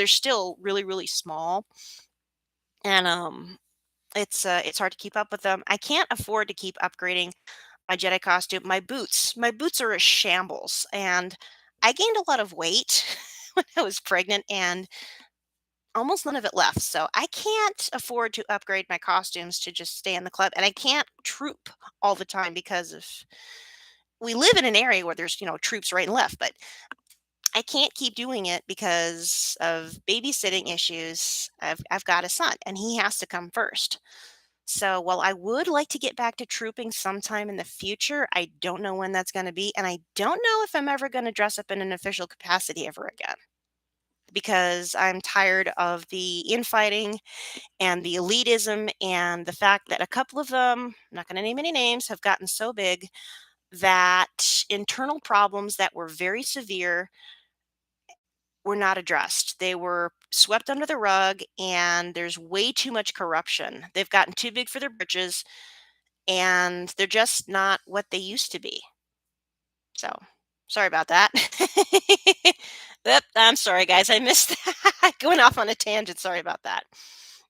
still really really small, and it's hard to keep up with them. I can't afford to keep upgrading my Jedi costume. My boots are a shambles, and I gained a lot of weight when I was pregnant, and almost none of it left. So I can't afford to upgrade my costumes to just stay in the club. And I can't troop all the time because of we live in an area where there's, troops right and left, but I can't keep doing it because of babysitting issues. I've got a son and he has to come first. So while I would like to get back to trooping sometime in the future, I don't know when that's going to be. And I don't know if I'm ever going to dress up in an official capacity ever again because I'm tired of the infighting and the elitism and the fact that a couple of them, I'm not going to name any names, have gotten so big that internal problems that were very severe were not addressed. They were swept under the rug, and there's way too much corruption. They've gotten too big for their britches, and they're just not what they used to be. So, sorry about that. I'm sorry, guys. I missed that. Going off on a tangent. Sorry about that.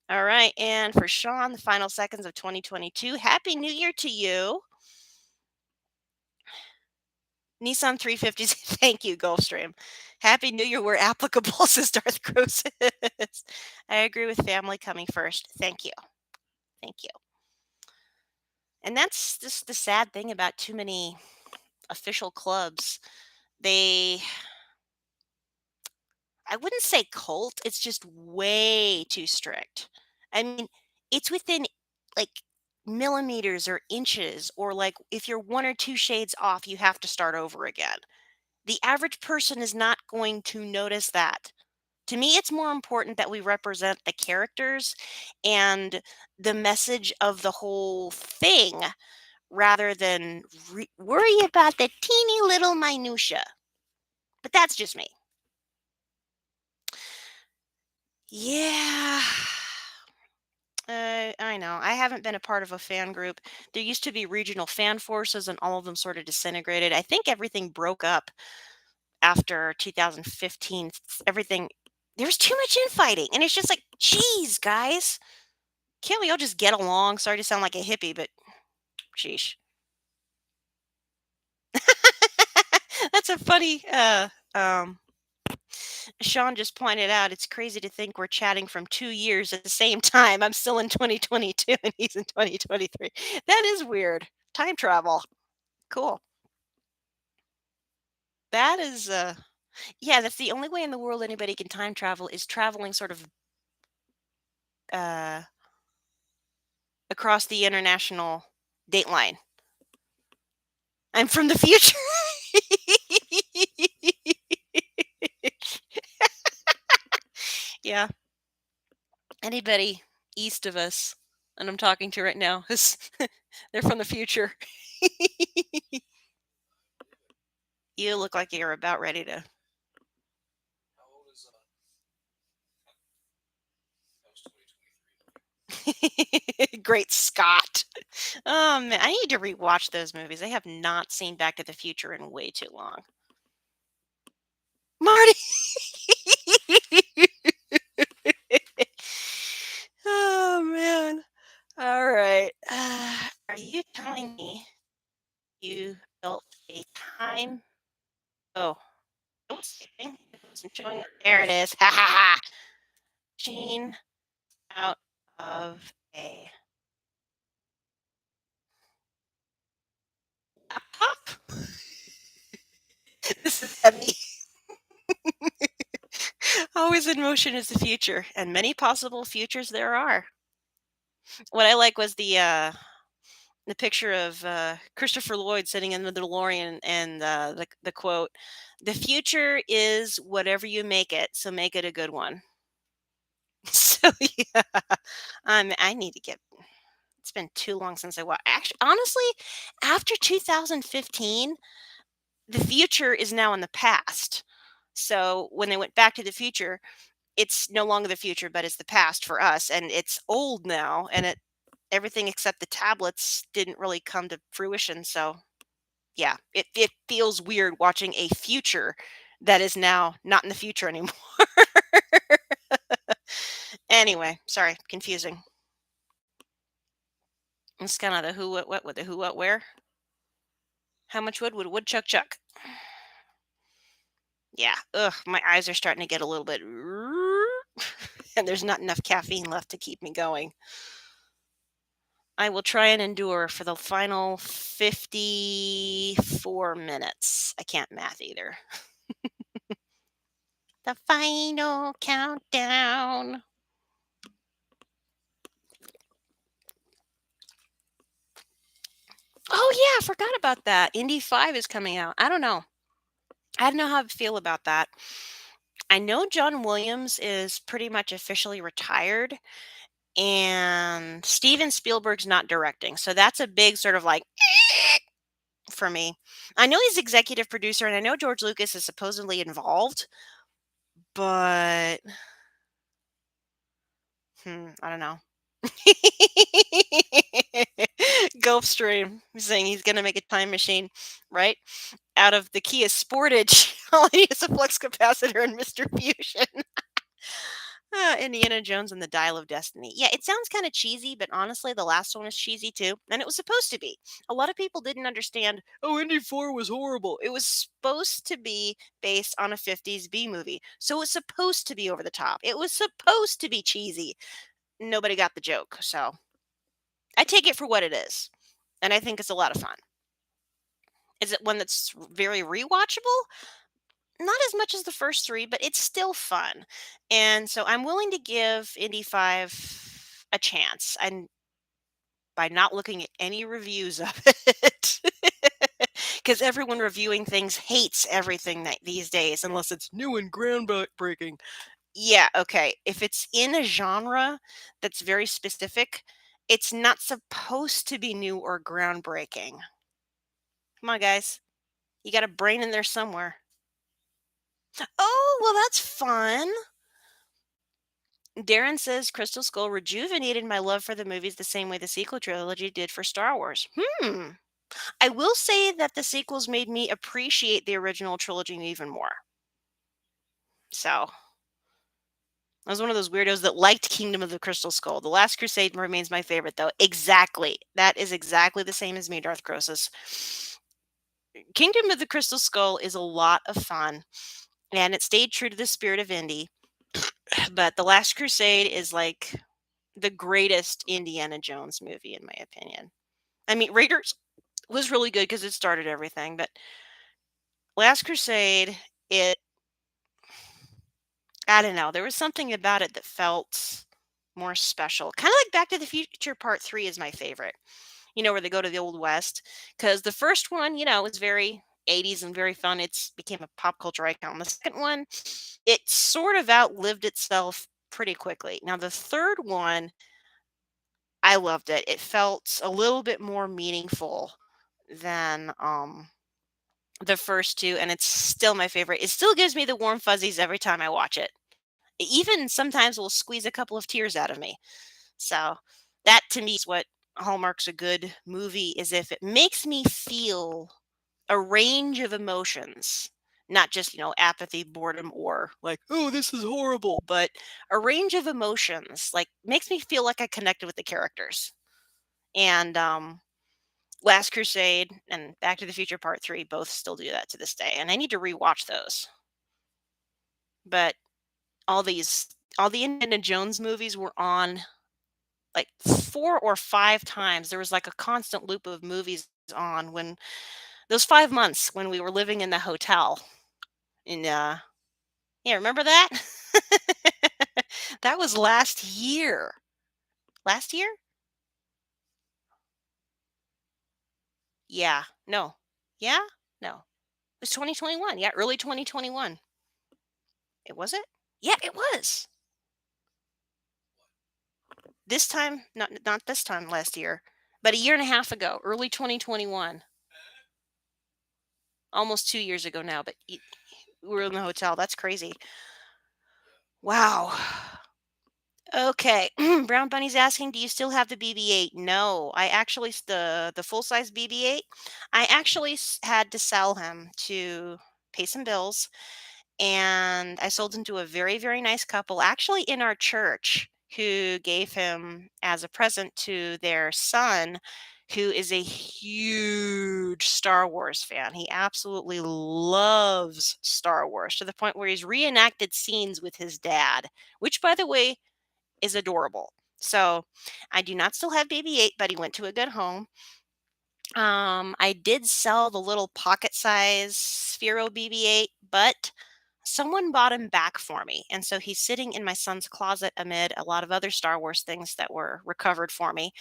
All right. And for Sean, the final seconds of 2022. Happy New Year to you. Nissan 350s. Thank you, Gulfstream. Happy New Year where applicable, says Darth Crosis. I agree with family coming first. Thank you. Thank you. And that's just the sad thing about too many official clubs. They, I wouldn't say cult, it's just way too strict. I mean, it's within like millimeters or inches, or like if you're one or two shades off, you have to start over again. The average person is not going to notice that. To me, it's more important that we represent the characters and the message of the whole thing rather than worry about the teeny little minutia. But that's just me. Yeah. I know. I haven't been a part of a fan group. There used to be regional fan forces, and all of them sort of disintegrated. I think everything broke up after 2015. Everything, there was too much infighting. And it's just like, geez, guys, can't we all just get along? Sorry to sound like a hippie, but sheesh. That's a funny Sean just pointed out, it's crazy to think we're chatting from 2 years at the same time. I'm still in 2022 and he's in 2023. That is weird. Time travel. Cool. That is, yeah, that's the only way in the world anybody can time travel is traveling sort of uh, across the international date line. I'm from the future. Yeah. Anybody east of us, and I'm talking to right now, is they're from the future. You look like you're about ready to. Great Scott. Man, I need to rewatch those movies. I have not seen Back to the Future in way too long. Marty. Oh man. All right. Are you telling me you built a time? Oh, I was skipping. I was enjoying it. There it is. Ha ha ha. Machine out of a laptop. This is heavy. Always in motion is the future, and many possible futures there are. What I like was the the picture of Christopher Lloyd sitting in the DeLorean, and the quote, "The future is whatever you make it, so make it a good one." So yeah, I need to get. It's been too long since I watched. Actually, honestly, after 2015, the future is now in the past. So when they went back to the future, it's no longer the future, but it's the past for us, and it's old now, and everything except the tablets didn't really come to fruition. So yeah, it feels weird watching a future that is now not in the future anymore. Anyway, sorry, confusing. It's kind of the who, what, with the who, what, where. How much wood would a woodchuck chuck? Yeah, ugh, my eyes are starting to get a little bit, and there's not enough caffeine left to keep me going. I will try and endure for the final 54 minutes. I can't math either. The final countdown. Oh yeah, I forgot about that. Indy 5 is coming out. I don't know. I don't know how I feel about that. I know John Williams is pretty much officially retired, and Steven Spielberg's not directing. So that's a big sort of like for me. I know he's executive producer, and I know George Lucas is supposedly involved, but I don't know. Gulfstream saying he's going to make a time machine, right? Out of the Kia Sportage. All he is a flux capacitor and Mr. Fusion. Indiana Jones and the Dial of Destiny. Yeah, it sounds kind of cheesy, but honestly, the last one was cheesy too. And it was supposed to be. A lot of people didn't understand, oh, Indy 4 was horrible. It was supposed to be based on a 50s B movie. So it was supposed to be over the top. It was supposed to be cheesy. Nobody got the joke. So I take it for what it is. And I think it's a lot of fun. Is it one that's very rewatchable? Not as much as the first three, but it's still fun. And so I'm willing to give Indy 5 a chance. And by not looking at any reviews of it. Because everyone reviewing things hates everything these days, unless it's new and groundbreaking. Yeah, okay. If it's in a genre that's very specific, it's not supposed to be new or groundbreaking. Come on, guys. You got a brain in there somewhere. Oh, well, that's fun. Darren says Crystal Skull rejuvenated my love for the movies the same way the sequel trilogy did for Star Wars. I will say that the sequels made me appreciate the original trilogy even more. So, I was one of those weirdos that liked Kingdom of the Crystal Skull. The Last Crusade remains my favorite, though. Exactly. That is exactly the same as me, Darth Crosus. Kingdom of the Crystal Skull is a lot of fun, and it stayed true to the spirit of Indy. But The Last Crusade is like the greatest Indiana Jones movie, in my opinion. I mean, Raiders was really good because it started everything, but Last Crusade, it I don't know, there was something about it that felt more special. Kinda like Back to the Future Part 3 is my favorite, where they go to the Old West. Because the first one, was very 80s and very fun, it's became a pop culture icon. The second one, it sort of outlived itself pretty quickly. Now the third one, I loved it. It felt a little bit more meaningful than, the first 2, and it's still my favorite. It still gives me the warm fuzzies every time I watch it. It even sometimes will squeeze a couple of tears out of me. So, that to me is what hallmarks a good movie, is if it makes me feel a range of emotions, not just, apathy, boredom, or like, "Oh, this is horrible," but a range of emotions, like, makes me feel like I connected with the characters. And, Last Crusade and Back to the Future Part 3 both still do that to this day, and I need to rewatch those. But all the Indiana Jones movies were on, like, 4 or 5 times. There was, like, a constant loop of movies on when those 5 months when we were living in the hotel in, yeah, remember that? That was last year. Last year? Yeah. No. Yeah? No. It was 2021. Yeah, early 2021. It was it? Yeah, it was. This time, not this time last year, but a year and a half ago, early 2021. Almost 2 years ago now, but we were in the hotel. That's crazy. Wow. Okay. Brown Bunny's asking, "Do you still have the BB-8?" No, I actually the full size BB-8. I actually had to sell him to pay some bills, and I sold him to a very very nice couple, actually in our church, who gave him as a present to their son, who is a huge Star Wars fan. He absolutely loves Star Wars to the point where he's reenacted scenes with his dad, which, by the way, is adorable. So, I do not still have BB-8, but he went to a good home. I did sell the little pocket size Sphero BB-8, but someone bought him back for me. And so he's sitting in my son's closet amid a lot of other Star Wars things that were recovered for me.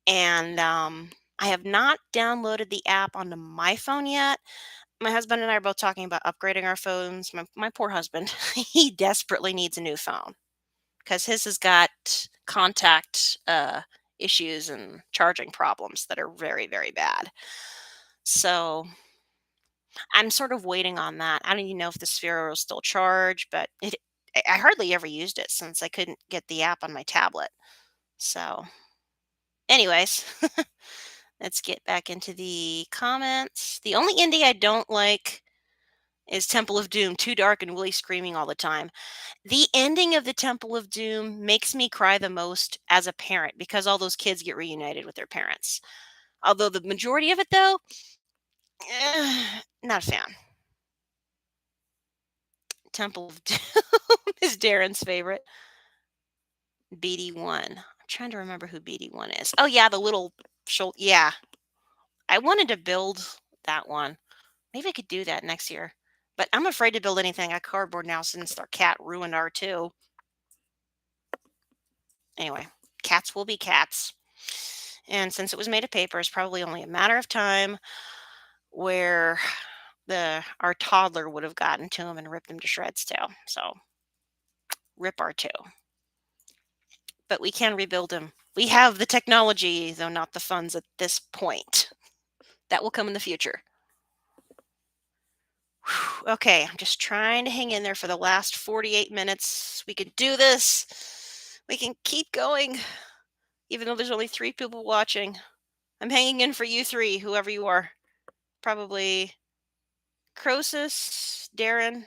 And I have not downloaded the app onto my phone yet. My husband and I are both talking about upgrading our phones. My poor husband, he desperately needs a new phone because his has got contact issues and charging problems that are very, very bad. So I'm sort of waiting on that. I don't even know if the Sphero will still charge, but I hardly ever used it since I couldn't get the app on my tablet. So, anyways, let's get back into the comments. The only indie I don't like is Temple of Doom. Too dark and Willie screaming all the time. The ending of the Temple of Doom makes me cry the most as a parent because all those kids get reunited with their parents. Although the majority of it, though, not a fan. Temple of Doom is Darren's favorite. BD1. I'm trying to remember who BD1 is. Oh, yeah, the little shoulder. Yeah, I wanted to build that one. Maybe I could do that next year. But I'm afraid to build anything on cardboard now since our cat ruined R2. Anyway, cats will be cats. And since it was made of paper, it's probably only a matter of time where our toddler would have gotten to him and ripped him to shreds too. So rip R2. But we can rebuild him. We have the technology, though not the funds at this point. That will come in the future. Whew, okay, I'm just trying to hang in there for the last 48 minutes. We can do this. We can keep going, even though there's only 3 people watching. I'm hanging in for you 3, whoever you are. Probably Croesus, Darren.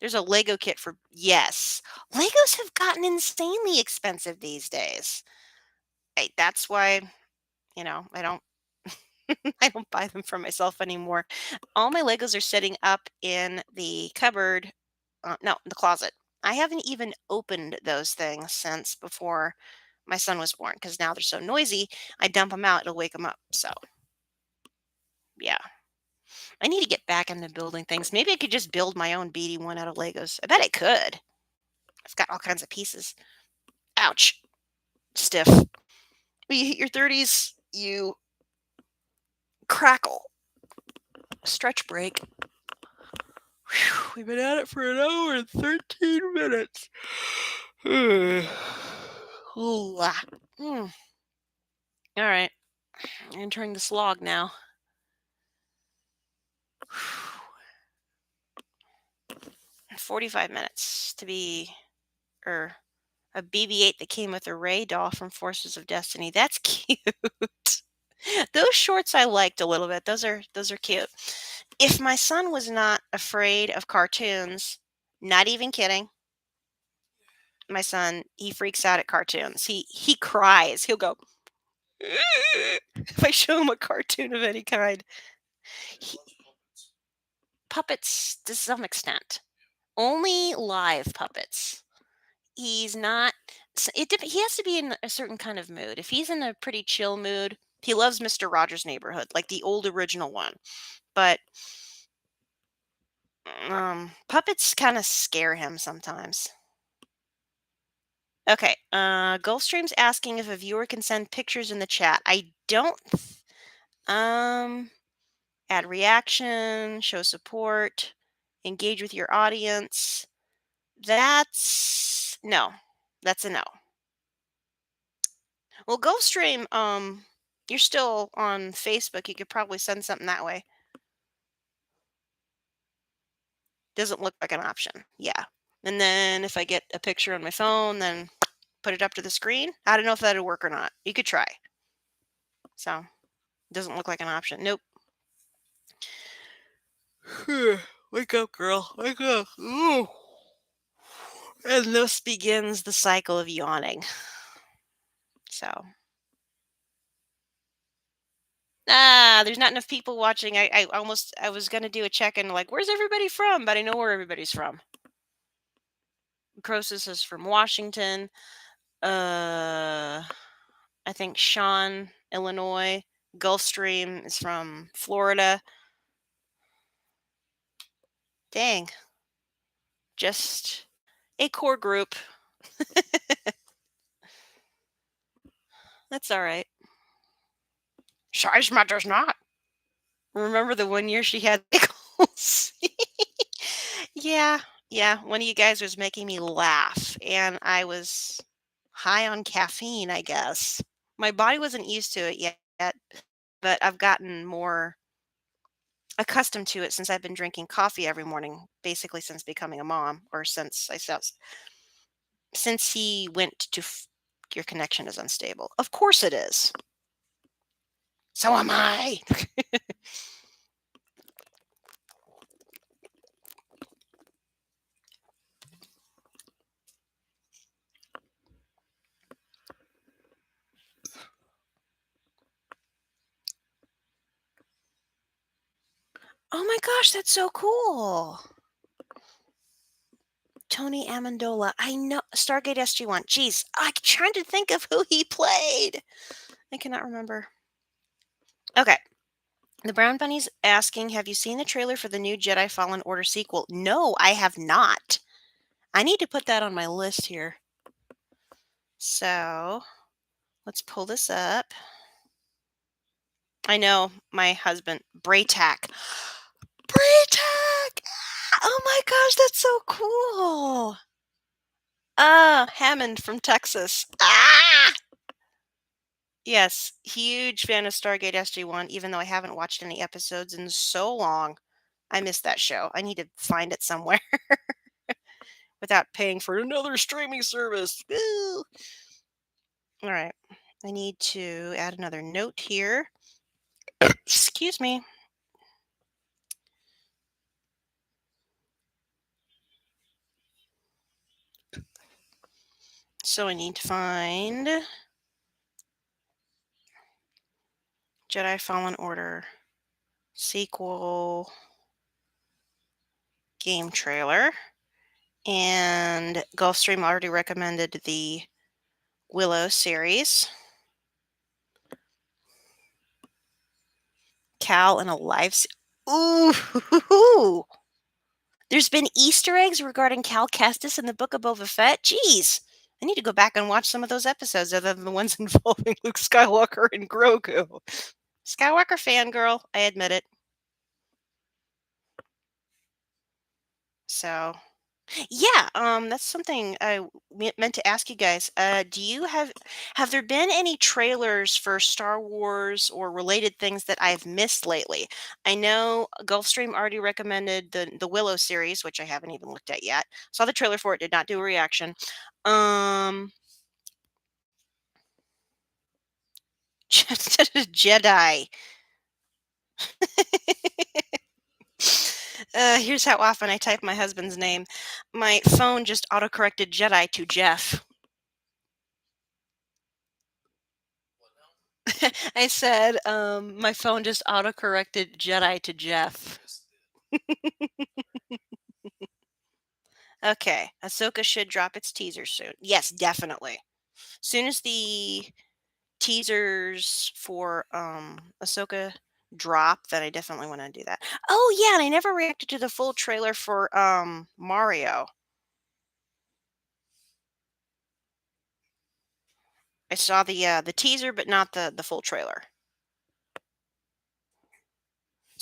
There's a Lego kit for yes. Legos have gotten insanely expensive these days. That's why, I don't I don't buy them for myself anymore. All my Legos are sitting up in the cupboard, no, the closet. I haven't even opened those things since before my son was born because now they're so noisy. I dump them out, it'll wake them up. So, yeah. I need to get back into building things. Maybe I could just build my own BD1 out of Legos. I bet I could. I've got all kinds of pieces. Ouch. Stiff. When you hit your 30s, you crackle. Stretch break. Whew, we've been at it for an hour and 13 minutes. Ooh, ah. All right. Entering the slog now. 45 minutes to be, or a BB-8 that came with a Ray doll from Forces of Destiny. That's cute. Those shorts I liked a little bit. Those are cute. If my son was not afraid of cartoons, not even kidding, my son, he freaks out at cartoons. He cries. He'll go if I show him a cartoon of any kind. He, puppets to some extent. Only live puppets. He's not he has to be in a certain kind of mood. If he's in a pretty chill mood, he loves Mr. Rogers' Neighborhood, like the old original one. But puppets kind of scare him sometimes. Okay, Gulfstream's asking if a viewer can send pictures in the chat. I don't Um, add reaction, show support, engage with your audience. That's no. That's a no. Well, Gulfstream, you're still on Facebook. You could probably send something that way. Doesn't look like an option. Yeah. And then if I get a picture on my phone, then put it up to the screen. I don't know if that'll work or not. You could try. So, doesn't look like an option. Nope. Wake up, girl. Wake up. Ooh. And thus begins the cycle of yawning. So, there's not enough people watching. I was gonna do a check-in, like, where's everybody from? But I know where everybody's from. Croesus is from Washington. I think Sean, Illinois. Gulfstream is from Florida. Dang, just a core group. That's all right. Size matters not. Remember the one year she had pickles? Yeah, yeah. One of you guys was making me laugh, and I was high on caffeine, I guess. My body wasn't used to it yet, but I've gotten more accustomed to it since I've been drinking coffee every morning, basically since becoming a mom, or since he went to. Your connection is unstable. Of course it is. So am I. Oh my gosh, that's so cool. Tony Amendola. I know Stargate SG-1. Jeez, I'm trying to think of who he played. I cannot remember. Okay. The Brown Bunny's asking, have you seen the trailer for the new Jedi Fallen Order sequel? No, I have not. I need to put that on my list here. So, let's pull this up. I know my husband, Braytac. Braytac! Oh my gosh, that's so cool. Hammond from Texas. Yes, huge fan of Stargate SG-1, even though I haven't watched any episodes in so long. I missed that show. I need to find it somewhere without paying for another streaming service. All right. I need to add another note here. Excuse me. So I need to find Jedi Fallen Order sequel game trailer. And Gulfstream already recommended the Willow series. Cal in a live. Ooh. There's been Easter eggs regarding Cal Kestis in the Book of Boba Fett. Jeez. I need to go back and watch some of those episodes other than the ones involving Luke Skywalker and Grogu. Skywalker fangirl, I admit it. So, yeah, that's something I meant to ask you guys. Do you have there been any trailers for Star Wars or related things that I've missed lately? I know Gulfstream already recommended the Willow series, which I haven't even looked at yet. Saw the trailer for it, did not do a reaction. Um, Jedi. Here's how often I type my husband's name. My phone just autocorrected Jedi to Jeff. I said, my phone just autocorrected Jedi to Jeff. Okay, Ahsoka should drop its teaser soon. Yes, definitely. Soon as the teasers for Ahsoka drop, then I definitely want to do that. Oh yeah, and I never reacted to the full trailer for Mario. I saw the teaser, but not the full trailer.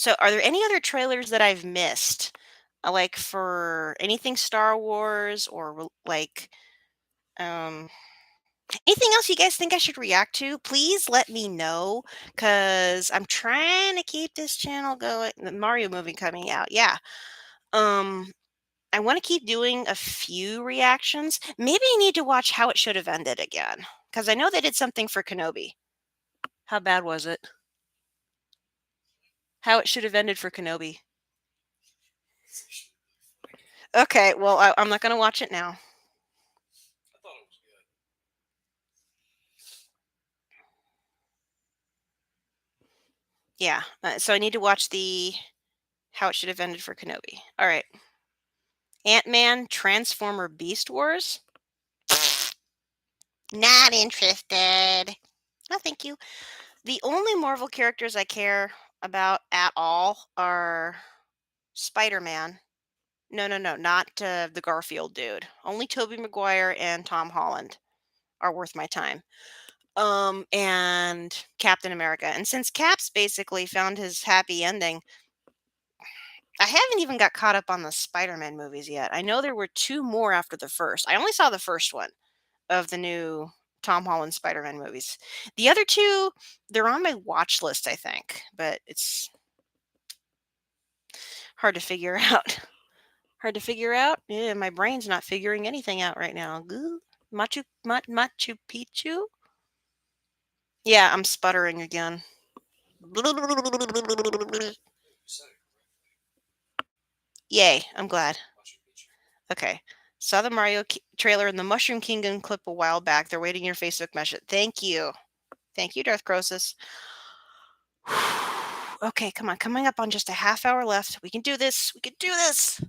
So, are there any other trailers that I've missed? Like for anything Star Wars or um anything else you guys think I should react to? Please let me know cuz I'm trying to keep this channel going. The Mario movie coming out. Yeah. Um I want to keep doing a few reactions. Maybe I need to watch How It Should Have Ended again cuz I know they did something for Kenobi. How bad was it? How It Should Have Ended for Kenobi. Okay, well, I'm not going to watch it now. Yeah, so I need to watch the How It Should Have Ended for Kenobi. All right. Ant-Man, Transformer, Beast Wars? Not interested. No, thank you. The only Marvel characters I care about at all are Spider-Man. No, no, no, not the Garfield dude. Only Tobey Maguire and Tom Holland are worth my time. And Captain America. And since Cap's basically found his happy ending, I haven't even got caught up on the Spider-Man movies yet. I know there were 2 more after the first. I only saw the first one of the new Tom Holland Spider-Man movies. The other 2, they're on my watch list, I think, but it's hard to figure out. Hard to figure out? Yeah, my brain's not figuring anything out right now. Goo. Machu Picchu? Yeah, I'm sputtering again. Yay, I'm glad. Okay. Saw the trailer and the Mushroom Kingdom clip a while back. They're waiting your Facebook message. Thank you. Thank you, Darth Crosus. Okay, come on. Coming up on just a half hour left. We can do this. We can do this.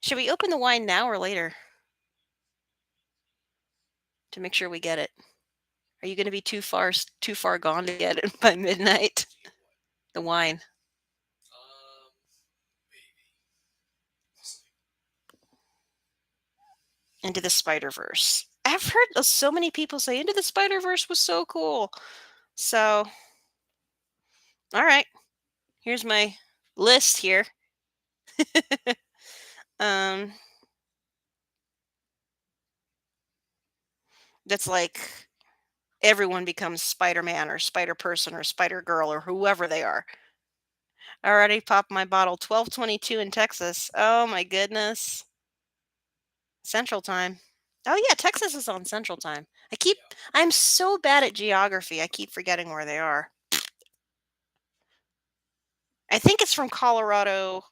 Should we open the wine now or later to make sure we get it? Are you going to be too far gone to get it by midnight? The wine. Into the Spider-Verse. I've heard so many people say Into the Spider-Verse was so cool. So, all right. Here's my list here. um that's like everyone becomes Spider-Man or Spider-Person or Spider-Girl or whoever they are. I already popped my bottle. 12:22 in Texas. Oh my goodness. Central Time. Oh yeah, Texas is on Central Time. I'm so bad at geography. I keep forgetting where they are. I think it's from Colorado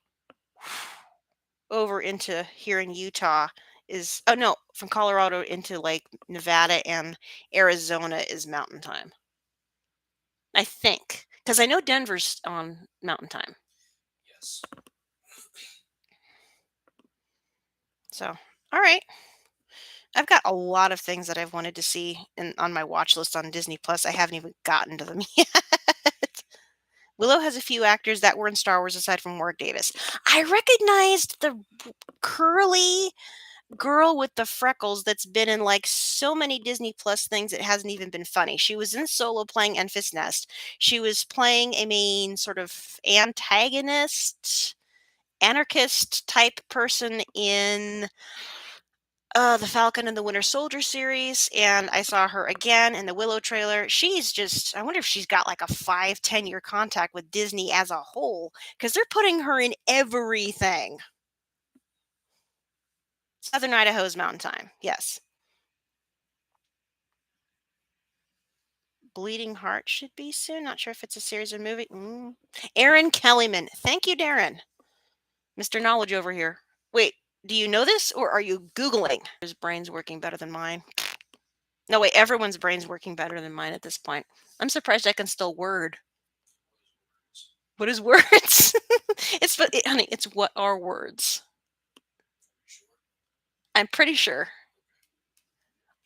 over into here in Utah is oh no, from Colorado into like Nevada and Arizona is Mountain Time. I think because I know Denver's on Mountain Time. Yes. So, all right. I've got a lot of things that I've wanted to see on my watch list on Disney Plus. I haven't even gotten to them yet. Willow has a few actors that were in Star Wars aside from Warwick Davis. I recognized the curly girl with the freckles that's been in like so many Disney Plus things it hasn't even been funny. She was in Solo playing Enfys Nest. She was playing a main sort of anarchist type person in the Falcon and the Winter Soldier series, and I saw her again in the Willow trailer. She's just, I wonder if she's got like a 5-10 year contact with Disney as a whole, because they're putting her in everything. Southern Idaho's Mountain Time, yes. Bleeding Heart should be soon. Not sure if it's a series or movie. Aaron Kellyman. Thank you, Darren. Mr. Knowledge over here. Wait, do you know this or are you Googling? His brain's working better than mine. No, wait, everyone's brain's working better than mine at this point. I'm surprised I can still word. What is words? Honey, it's what are words? I'm pretty sure.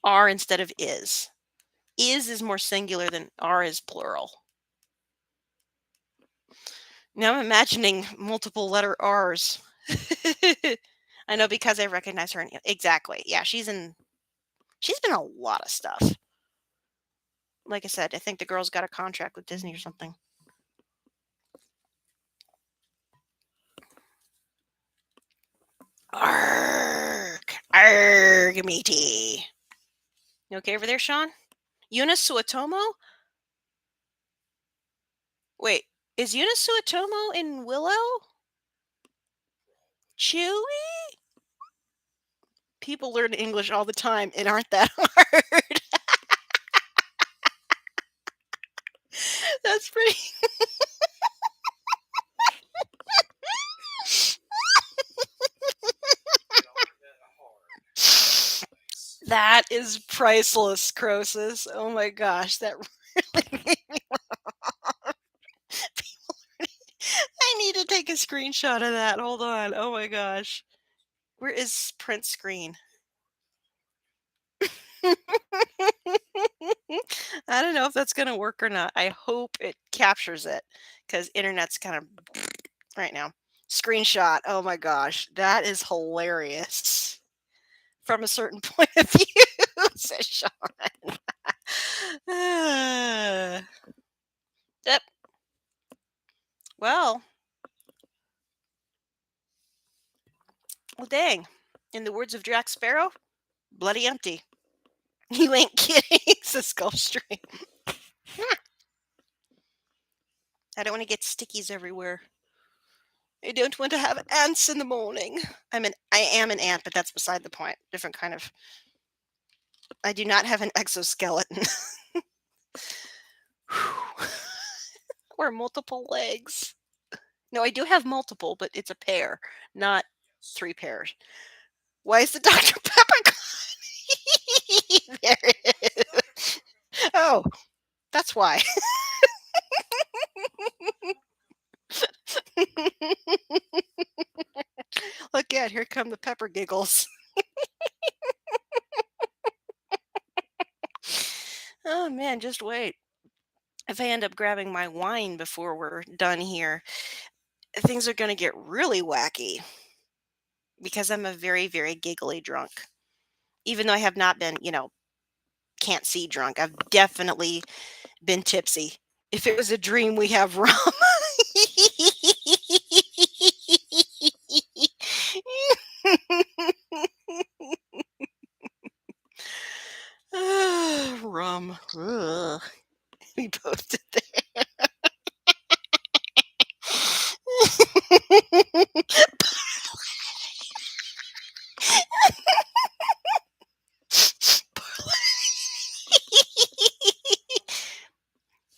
Are instead of is. Is more singular than are is plural. Now I'm imagining multiple letter R's. I know because I recognize her. Exactly. Yeah, she's been a lot of stuff. Like I said, I think the girl's got a contract with Disney or something. meaty. You okay over there, Sean? Yuna Suotomo? Wait, is Yuna Suotomo in Willow? Chewie? People learn English all the time and aren't that hard. That's pretty. That is priceless, Croesus. Oh my gosh, that really made me. I need to take a screenshot of that. Hold on. Oh my gosh. Where is print screen? I don't know if that's going to work or not. I hope it captures it because internet's kind of right now. Screenshot. Oh my gosh. That is hilarious. From a certain point of view, says Sean. Yep. Well, dang. In the words of Jack Sparrow, bloody empty. You ain't kidding, says Gulfstream. I don't want to get stickies everywhere. I don't want to have ants in the morning. I am an ant, but that's beside the point. Different kind of. I do not have an exoskeleton. Or multiple legs. No, I do have multiple, but it's a pair, not 3 pairs. Why is the Dr. Pepper? There it is. Oh, that's why. Look at, here come the pepper giggles. Oh man, just wait. If I end up grabbing my wine before we're done here, things are going to get really wacky because I'm a very, very giggly drunk. Even though I have not been, can't see drunk, I've definitely been tipsy. If it was a dream, we have rum. Rum. Ugh. We both did that.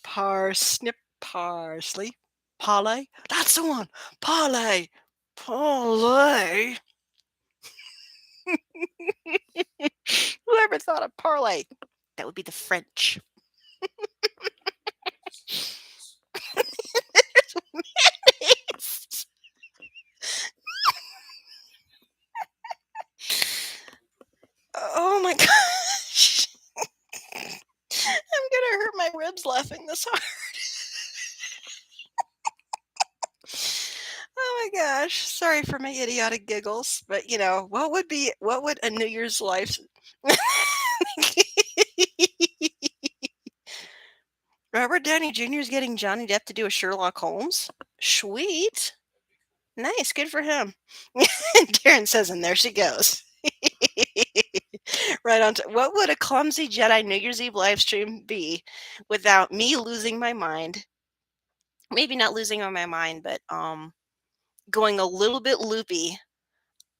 Parsnip, parsley, parlay. That's the one. Parlay. Parlay. Whoever thought of parlay? That would be the French. Oh my gosh. I'm gonna hurt my ribs laughing this hard. Oh my gosh. Sorry for my idiotic giggles, but what would a New Year's life Robert Downey Jr. is getting Johnny Depp to do a Sherlock Holmes? Sweet. Nice, good for him. Darren says, and there she goes. Right on. What would a Clumsy Jedi New Year's Eve live stream be without me losing my mind? Maybe not losing my mind, but going a little bit loopy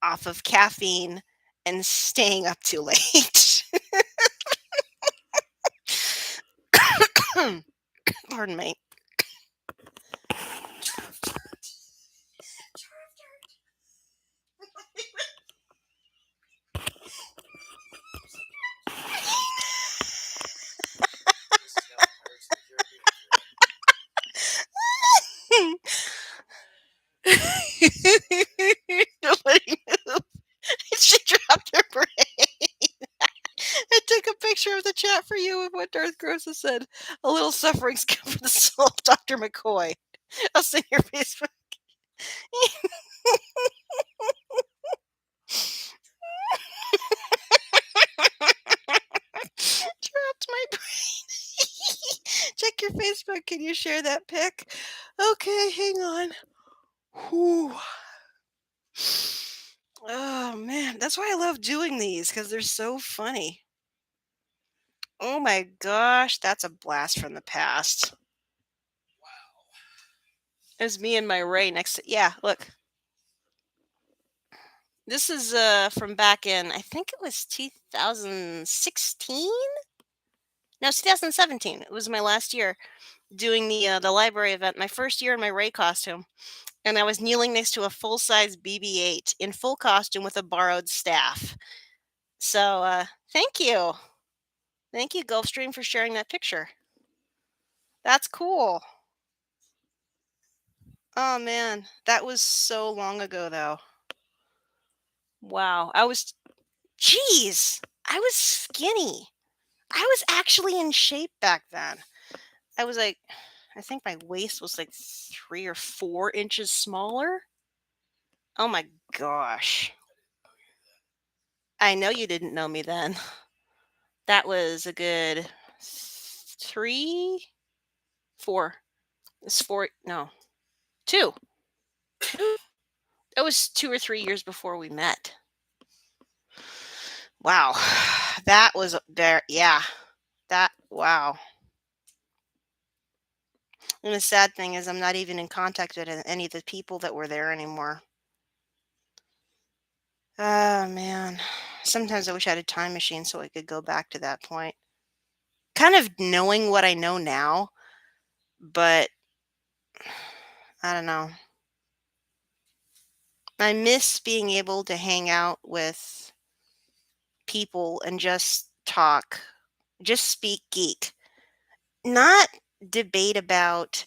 off of caffeine and staying up too late. Pardon me. Nobody knew. She dropped her brain. I took a picture of the chat for you of what Darth Grossa said. A little suffering's good for the soul of Dr. McCoy. I'll send your Facebook. Dropped my brain. Check your Facebook. Can you share that pic? Okay, hang on. Whew. Oh man, that's why I love doing these because they're so funny. Oh my gosh, that's a blast from the past. It's me and my Ray next to, yeah, look. This is from back in, I think it was 2016? No, 2017. It was my last year doing the library event, my first year in my Ray costume, and I was kneeling next to a full-size BB-8 in full costume with a borrowed staff. So, thank you. Thank you, Gulfstream, for sharing that picture. That's cool. Oh man, that was so long ago though. Wow. Jeez, I was skinny. I was actually in shape back then. I was like, I think my waist was like 3 or 4 inches smaller. Oh my gosh. I know you didn't know me then. That was a good 3, 4. It's four, no, two. It was 2 or 3 years before we met. Wow. That was there. Yeah. Wow. And the sad thing is, I'm not even in contact with any of the people that were there anymore. Oh, man. Sometimes I wish I had a time machine so I could go back to that point. Kind of knowing what I know now, but I don't know. I miss being able to hang out with people and just talk, just speak geek, not debate about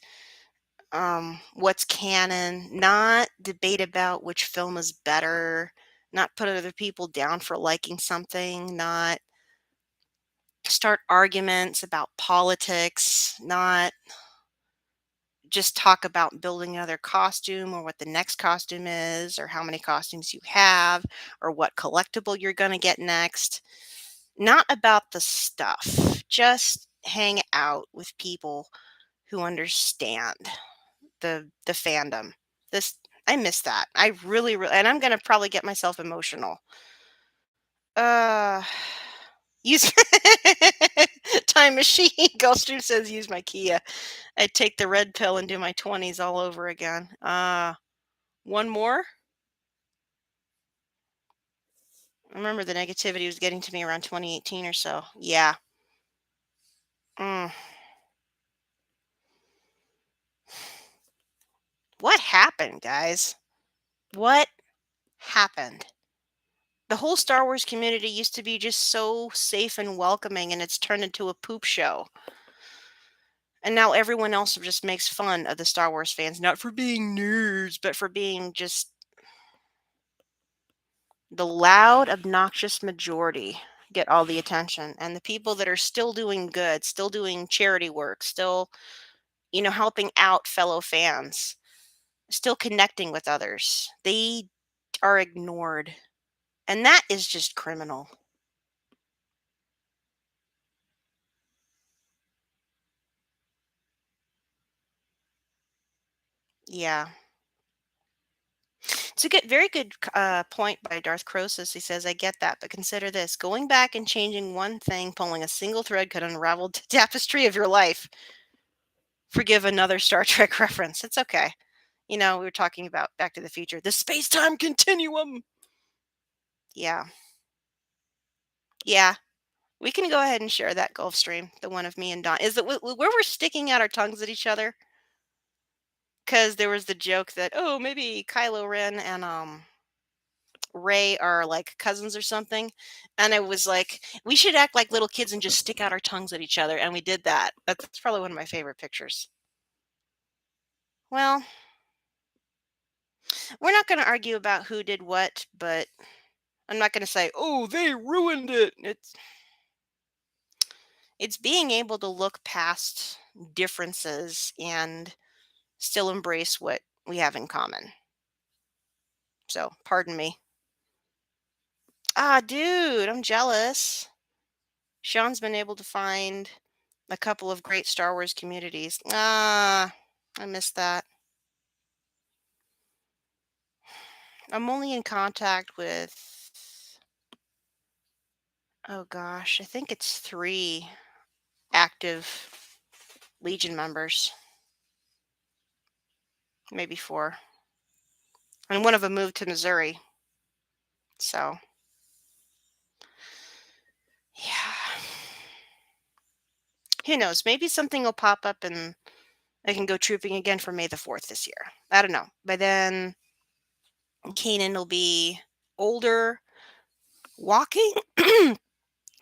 what's canon, not debate about which film is better, not put other people down for liking something, not start arguments about politics, not just talk about building another costume or what the next costume is or how many costumes you have or what collectible you're going to get next. Not about the stuff. Just hang out with people who understand the fandom. This I miss that. I really, and I'm gonna probably get myself emotional. Uh, use time machine. Gulfstream says use my Kia. I'd take the red pill and do my 20s all over again. One more. I remember the negativity was getting to me around 2018 or so. Yeah. Mm. What happened, guys? What happened? The whole Star Wars community used to be just so safe and welcoming, and it's turned into a poop show. And now everyone else just makes fun of the Star Wars fans, not for being nerds, but for being just the loud, obnoxious majority get all the attention. And the people that are still doing good, still doing charity work, still, helping out fellow fans, still connecting with others, they are ignored. And that is just criminal. Yeah. It's a very good point by Darth Crosus. He says, I get that, but consider this: going back and changing one thing, pulling a single thread could unravel the tapestry of your life. Forgive another Star Trek reference. It's okay. We were talking about Back to the Future, the space time continuum. Yeah. Yeah. We can go ahead and share that Gulf Stream, the one of me and Don. Is it where we're sticking out our tongues at each other? Because there was the joke that, oh, maybe Kylo Ren and Ray are like cousins or something. And I was like, we should act like little kids and just stick out our tongues at each other. And we did that. That's probably one of my favorite pictures. Well, we're not going to argue about who did what, but I'm not going to say, oh, they ruined it. It's being able to look past differences and still embrace what we have in common. So, pardon me. Ah, dude, I'm jealous. Sean's been able to find a couple of great Star Wars communities. Ah, I missed that. I'm only in contact with, oh gosh, I think it's 3 active Legion members, maybe 4. And one of them moved to Missouri. So, yeah. Who knows? Maybe something will pop up and I can go trooping again for May the 4th this year. I don't know. By then, Kanan will be older, walking,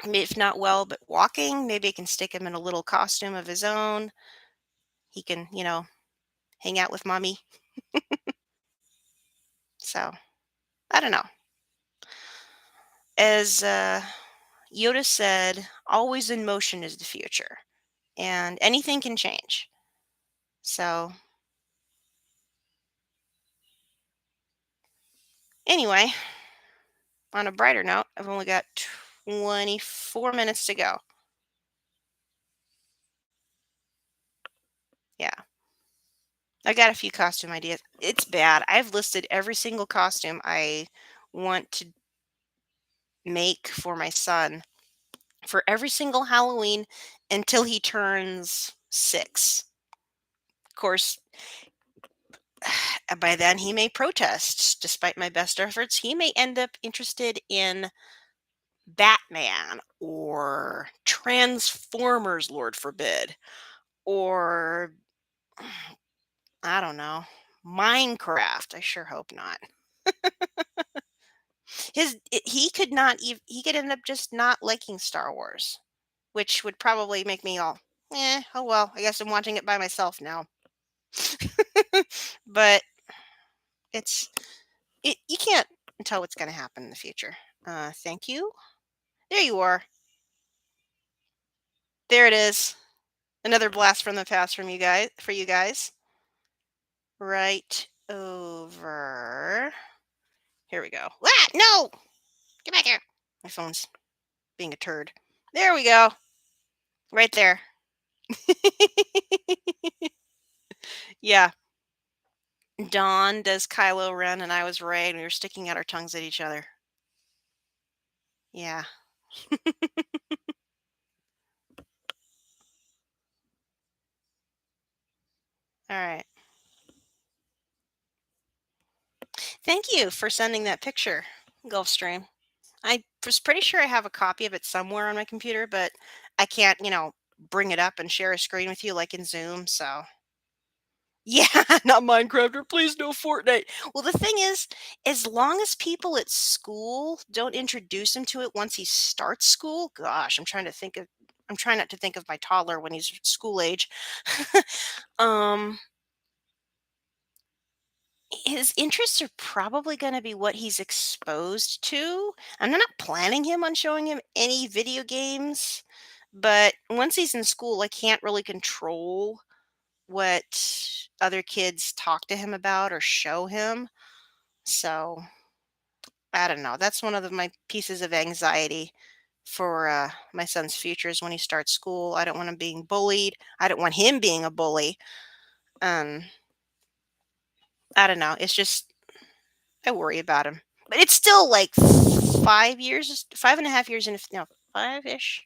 if not well, but walking. Maybe I can stick him in a little costume of his own. He can, hang out with mommy. So, I don't know. As Yoda said, always in motion is the future, and anything can change. So, anyway, on a brighter note, I've only got 24 minutes to go. Yeah. I got a few costume ideas. It's bad. I've listed every single costume I want to make for my son for every single Halloween until he turns 6. Of course, by then he may protest. Despite my best efforts, he may end up interested in Batman or Transformers, Lord forbid, or I don't know, Minecraft. I sure hope not. He could not even he could end up just not liking Star Wars, which would probably make me all, oh well, I guess I'm watching it by myself now. But it's you can't tell what's going to happen in the future. Thank you. There you are. There it is. Another blast from the past from you guys for you guys. Right over. Here we go. Ah, no! Get back here. My phone's being a turd. There we go. Right there. Yeah. Dawn does Kylo Ren and I was Rey and we were sticking out our tongues at each other. Yeah. All right. Thank you for sending that picture, Gulfstream. I was pretty sure I have a copy of it somewhere on my computer, but I can't, bring it up and share a screen with you like in Zoom. So, yeah, not Minecraft or please no Fortnite. Well, the thing is, as long as people at school don't introduce him to it once he starts school, gosh, I'm trying not to think of my toddler when he's school age. um, his interests are probably going to be what he's exposed to. I'm not planning him on showing him any video games, but once he's in school, I can't really control what other kids talk to him about or show him. So I don't know. That's one of my pieces of anxiety for my son's futures when he starts school. I don't want him being bullied. I don't want him being a bully. Um, I don't know. It's just I worry about him. But it's still like 5 years, 5.5 years, and no, 5-ish.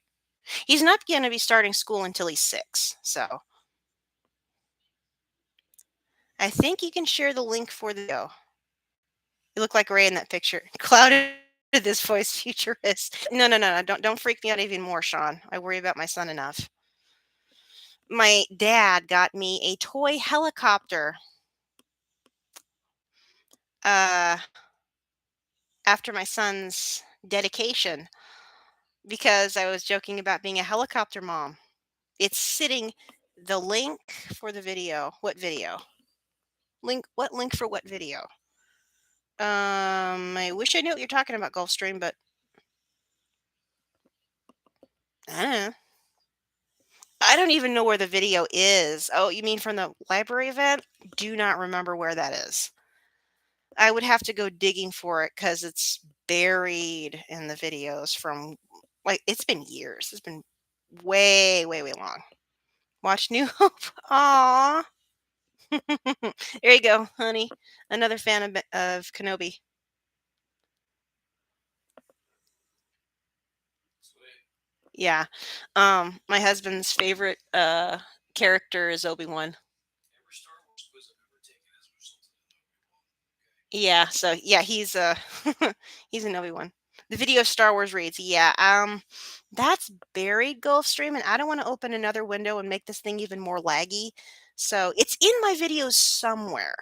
He's not going to be starting school until he's 6. So I think you can share the link for the video. You look like Ray in that picture. Clouded this voice futurist. No, no, no, no. Don't freak me out even more, Sean. I worry about my son enough. My dad got me a toy helicopter uh, after my son's dedication because I was joking about being a helicopter mom. It's sitting the link for the video. What video? What link for what video? I wish I knew what you're talking about, Gulfstream, but I don't know. I don't even know where the video is. Oh, you mean from the library event? Do not remember where that is. I would have to go digging for it because it's buried in the videos from like it's been years. It's been way, way, way long. Watch New Hope. Aw. There you go, honey. Another fan of Kenobi. Yeah. My husband's favorite character is Obi-Wan. Yeah, so yeah, he's he's an Obi-Wan. The video of Star Wars reads, yeah, that's buried Gulfstream, and I don't want to open another window and make this thing even more laggy. So it's in my videos somewhere.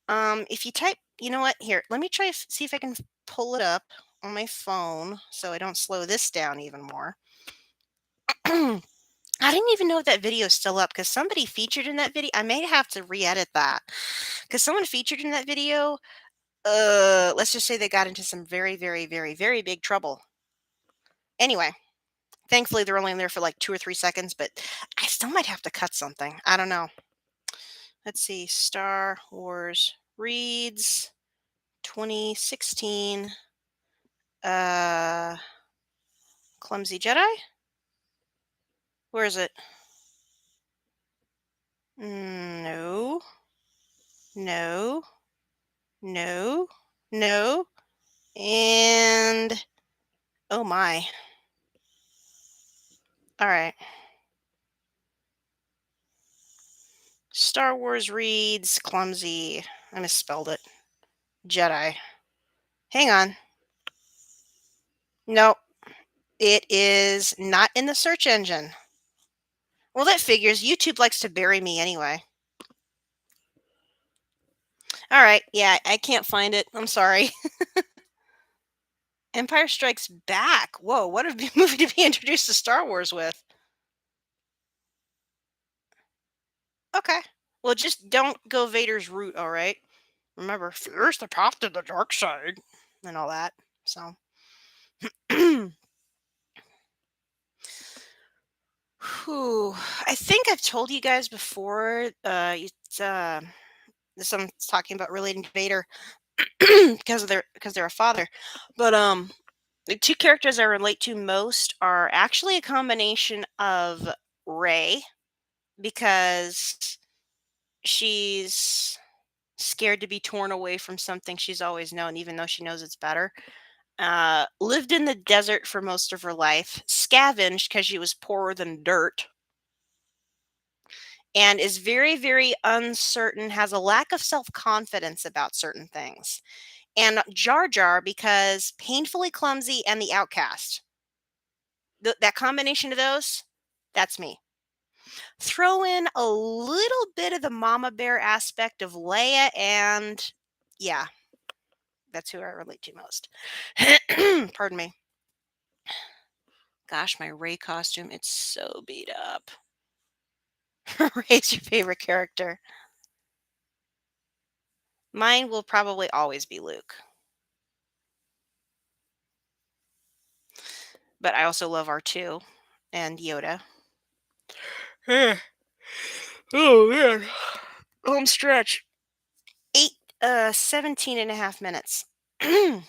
If you type, you know what? Here, let me try see if I can pull it up on my phone so I don't slow this down even more. I didn't even know if that video is still up because somebody featured in that video. I may have to re-edit that because someone featured in that video. Let's just say they got into some very, very, very, very big trouble. Anyway, thankfully they're only in there for like 2 or 3 seconds, but I still might have to cut something. I don't know. Let's see. Star Wars reads 2016. Uh, Clumsy Jedi. Where is it? No, no, no, no, and oh my. All right. Star Wars reads clumsy. I misspelled it. Jedi. Hang on. No, it is not in the search engine. Well, that figures. YouTube likes to bury me anyway. All right. Yeah, I can't find it. I'm sorry. Empire Strikes Back. Whoa, what a movie to be introduced to Star Wars with. Okay. Well, just don't go Vader's route, all right? Remember, fear is the path to the dark side and all that. So, whew. I think I've told you guys before. It's someone's talking about relating to Vader because they're a father, but the two characters I relate to most are actually a combination of Rey because she's scared to be torn away from something she's always known, even though she knows it's better. Lived in the desert for most of her life, scavenged because she was poorer than dirt, and is very, very uncertain, has a lack of self confidence about certain things. And Jar Jar because painfully clumsy and the outcast. That combination of those, that's me. Throw in a little bit of the mama bear aspect of Leia, and yeah, that's who I relate to most. Pardon me. Gosh, my Ray costume, it's so beat up. Ray's your favorite character. Mine will probably always be Luke. But I also love R2 and Yoda. Oh man. Home stretch. 17 and a half minutes. There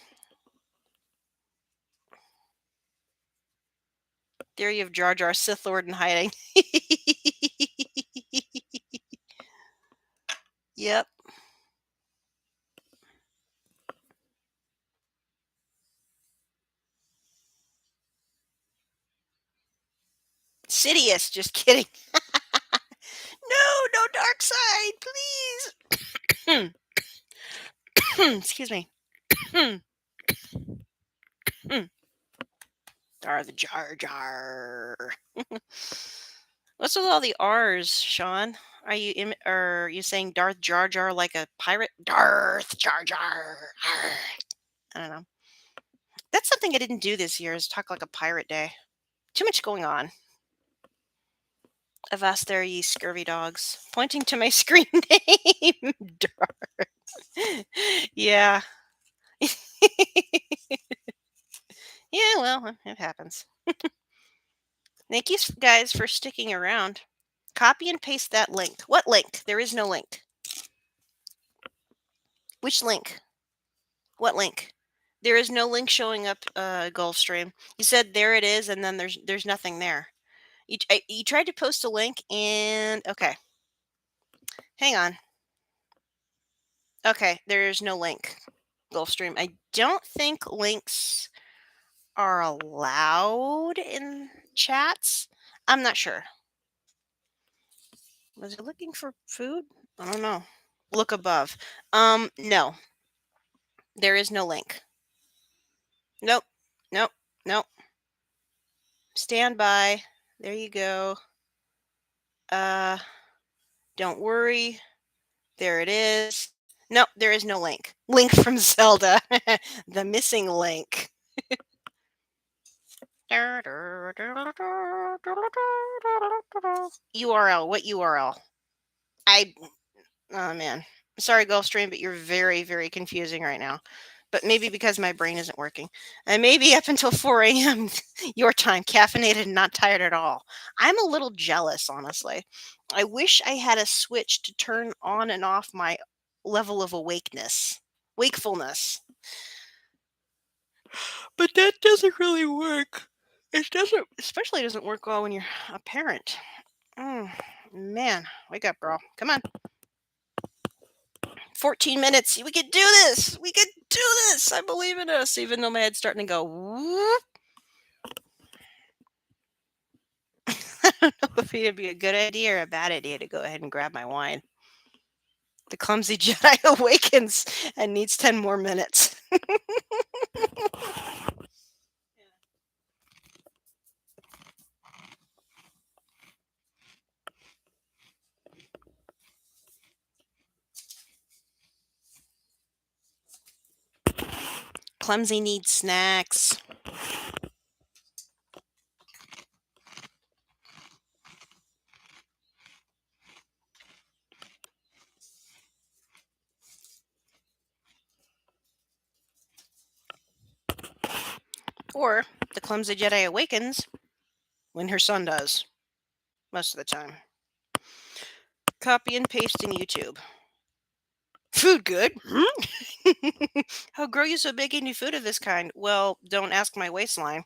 you have Jar Jar, Sith Lord in hiding. Yep. Sidious, just kidding. No, no dark side, please. Excuse me. Darth Jar Jar. What's with all the R's, Sean? Are you saying Darth Jar Jar like a pirate? Darth Jar Jar. Arr. I don't know. That's something I didn't do this year is talk like a pirate day. Too much going on. Avast there, ye scurvy dogs. Pointing to my screen name. Darth. Yeah. Yeah, well, it happens. Thank you guys for sticking around. Copy and paste that link. What link? There is no link. Which link? What link? There is no link showing up, Gulfstream. You said there it is, and then there's nothing there. You tried to post a link, and okay, hang on. Okay, there's no link, Gulfstream. I don't think links are allowed in chats. I'm not sure. Was it looking for food? I don't know. Look above. No, there is no link. Nope. Nope. Nope. Stand by. There you go. Uh, don't worry. There it is. Nope, there is no link. Link from Zelda. The missing link. URL. What URL? I Oh man. Sorry, Gulfstream, but you're very, very confusing right now. But maybe because my brain isn't working. And maybe up until 4 a.m. your time, caffeinated and not tired at all. I'm a little jealous, honestly. I wish I had a switch to turn on and off my level of wakefulness. But that doesn't really work. It doesn't, especially doesn't work well when you're a parent. Man, wake up, bro. Come on. 14 minutes. We could do this. We could do this. I believe in us, even though my head's starting to go whoop. I don't know if it'd be a good idea or a bad idea to go ahead and grab my wine. The Clumsy Jedi awakens and needs 10 more minutes. Clumsy needs snacks. Or the Clumsy Jedi awakens when her son does, most of the time. Copy and paste in YouTube. Food good? How grow you so big eating food of this kind? Well, don't ask my waistline.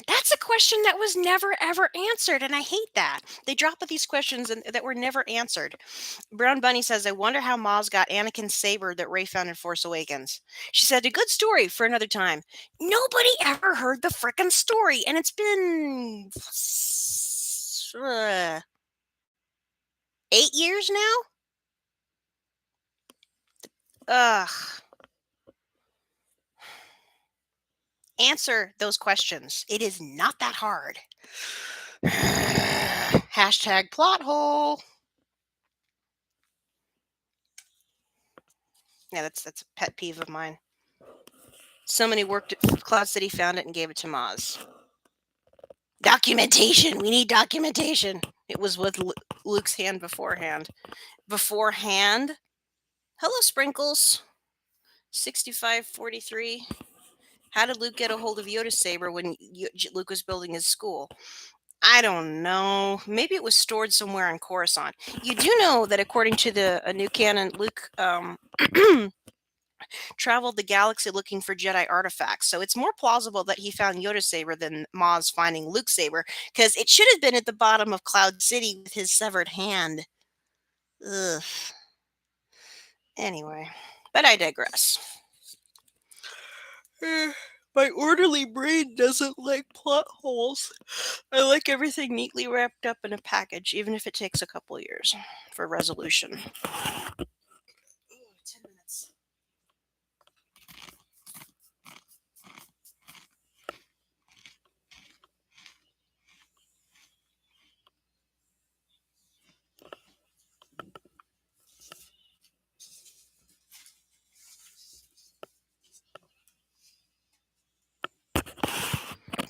That's a question that was never ever answered, and I hate that. They drop these questions that were never answered. Brown Bunny says, "I wonder how Maz got Anakin's saber that Rey found in Force Awakens." She said, "A good story for another time." Nobody ever heard the frickin' story, and it's been 8 years now. Ugh. Answer those questions. It is not that hard. Hashtag plot hole. Yeah, that's a pet peeve of mine. Somebody worked at Cloud City, found it, and gave it to Maz. Documentation. We need documentation. It was with Luke's hand beforehand. Beforehand. Hello, Sprinkles. 6543. How did Luke get a hold of Yoda's saber when Luke was building his school? I don't know. Maybe it was stored somewhere on Coruscant. You do know that according to a new canon, Luke traveled the galaxy looking for Jedi artifacts. So it's more plausible that he found Yoda's saber than Maz finding Luke's saber, because it should have been at the bottom of Cloud City with his severed hand. Ugh. Anyway, but I digress. My orderly brain doesn't like plot holes. I like everything neatly wrapped up in a package, even if it takes a couple years for resolution. 10 minutes.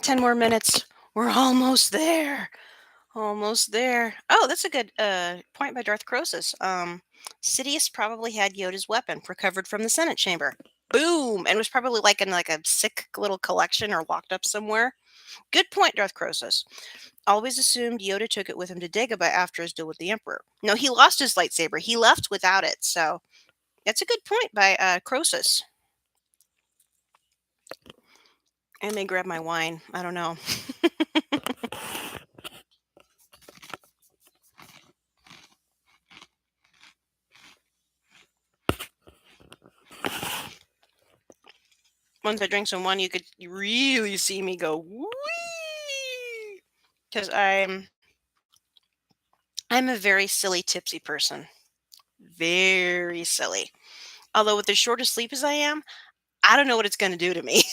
10 more minutes. We're almost there. Almost there. Oh, that's a good point by Darth Crosus. Sidious probably had Yoda's weapon recovered from the Senate chamber. Boom! And was probably like in like a sick little collection or locked up somewhere. Good point, Darth Crosus. Always assumed Yoda took it with him to Dagobah after his deal with the Emperor. No, he lost his lightsaber. He left without it. So that's a good point by Crosus. I may grab my wine. I don't know. once I drink some wine, you could really see me go wee, because I'm a very silly tipsy person, very silly. Although with as short a sleep as I am, I don't know what it's going to do to me.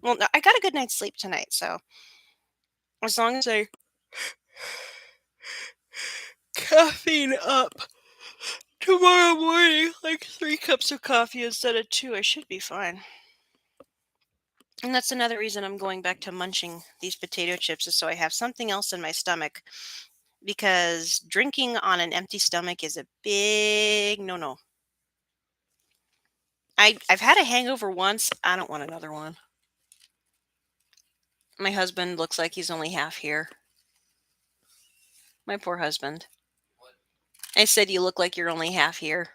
Well, no, I got a good night's sleep tonight, so as long as I caffeine up tomorrow morning, like 3 cups of coffee instead of two, I should be fine. And that's another reason I'm going back to munching these potato chips is so I have something else in my stomach because drinking on an empty stomach is a big no-no. I've had a hangover once. I don't want another one. My husband looks like he's only half here. My poor husband. I said you look like you're only half here.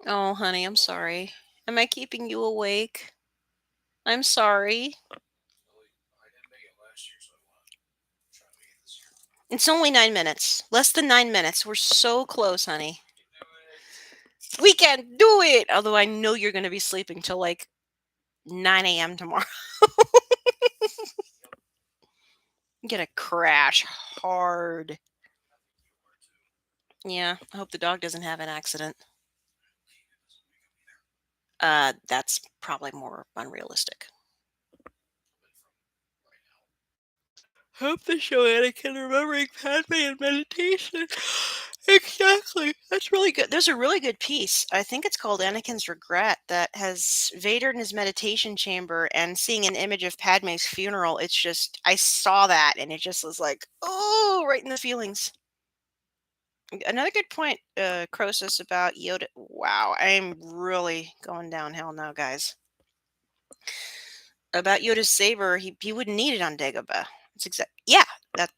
Oh, honey, I'm sorry. Am I keeping you awake? I'm sorry. It's only 9 minutes. Less than 9 minutes. We're so close, honey. We can do it. Although I know you're going to be sleeping till like 9 a.m. tomorrow. I'm going to crash hard. Yeah, I hope the dog doesn't have an accident. That's probably more unrealistic. Hope the show Anakin remembering Padme and meditation. Exactly. That's really good. There's a really good piece. I think it's called Anakin's Regret that has Vader in his meditation chamber and seeing an image of Padme's funeral. It's just, I saw that and it just was like, oh, right in the feelings. Another good point, Croesus, about Yoda. Wow, I'm really going downhill now, guys. About Yoda's saber, he wouldn't need it on Dagobah. It's yeah, that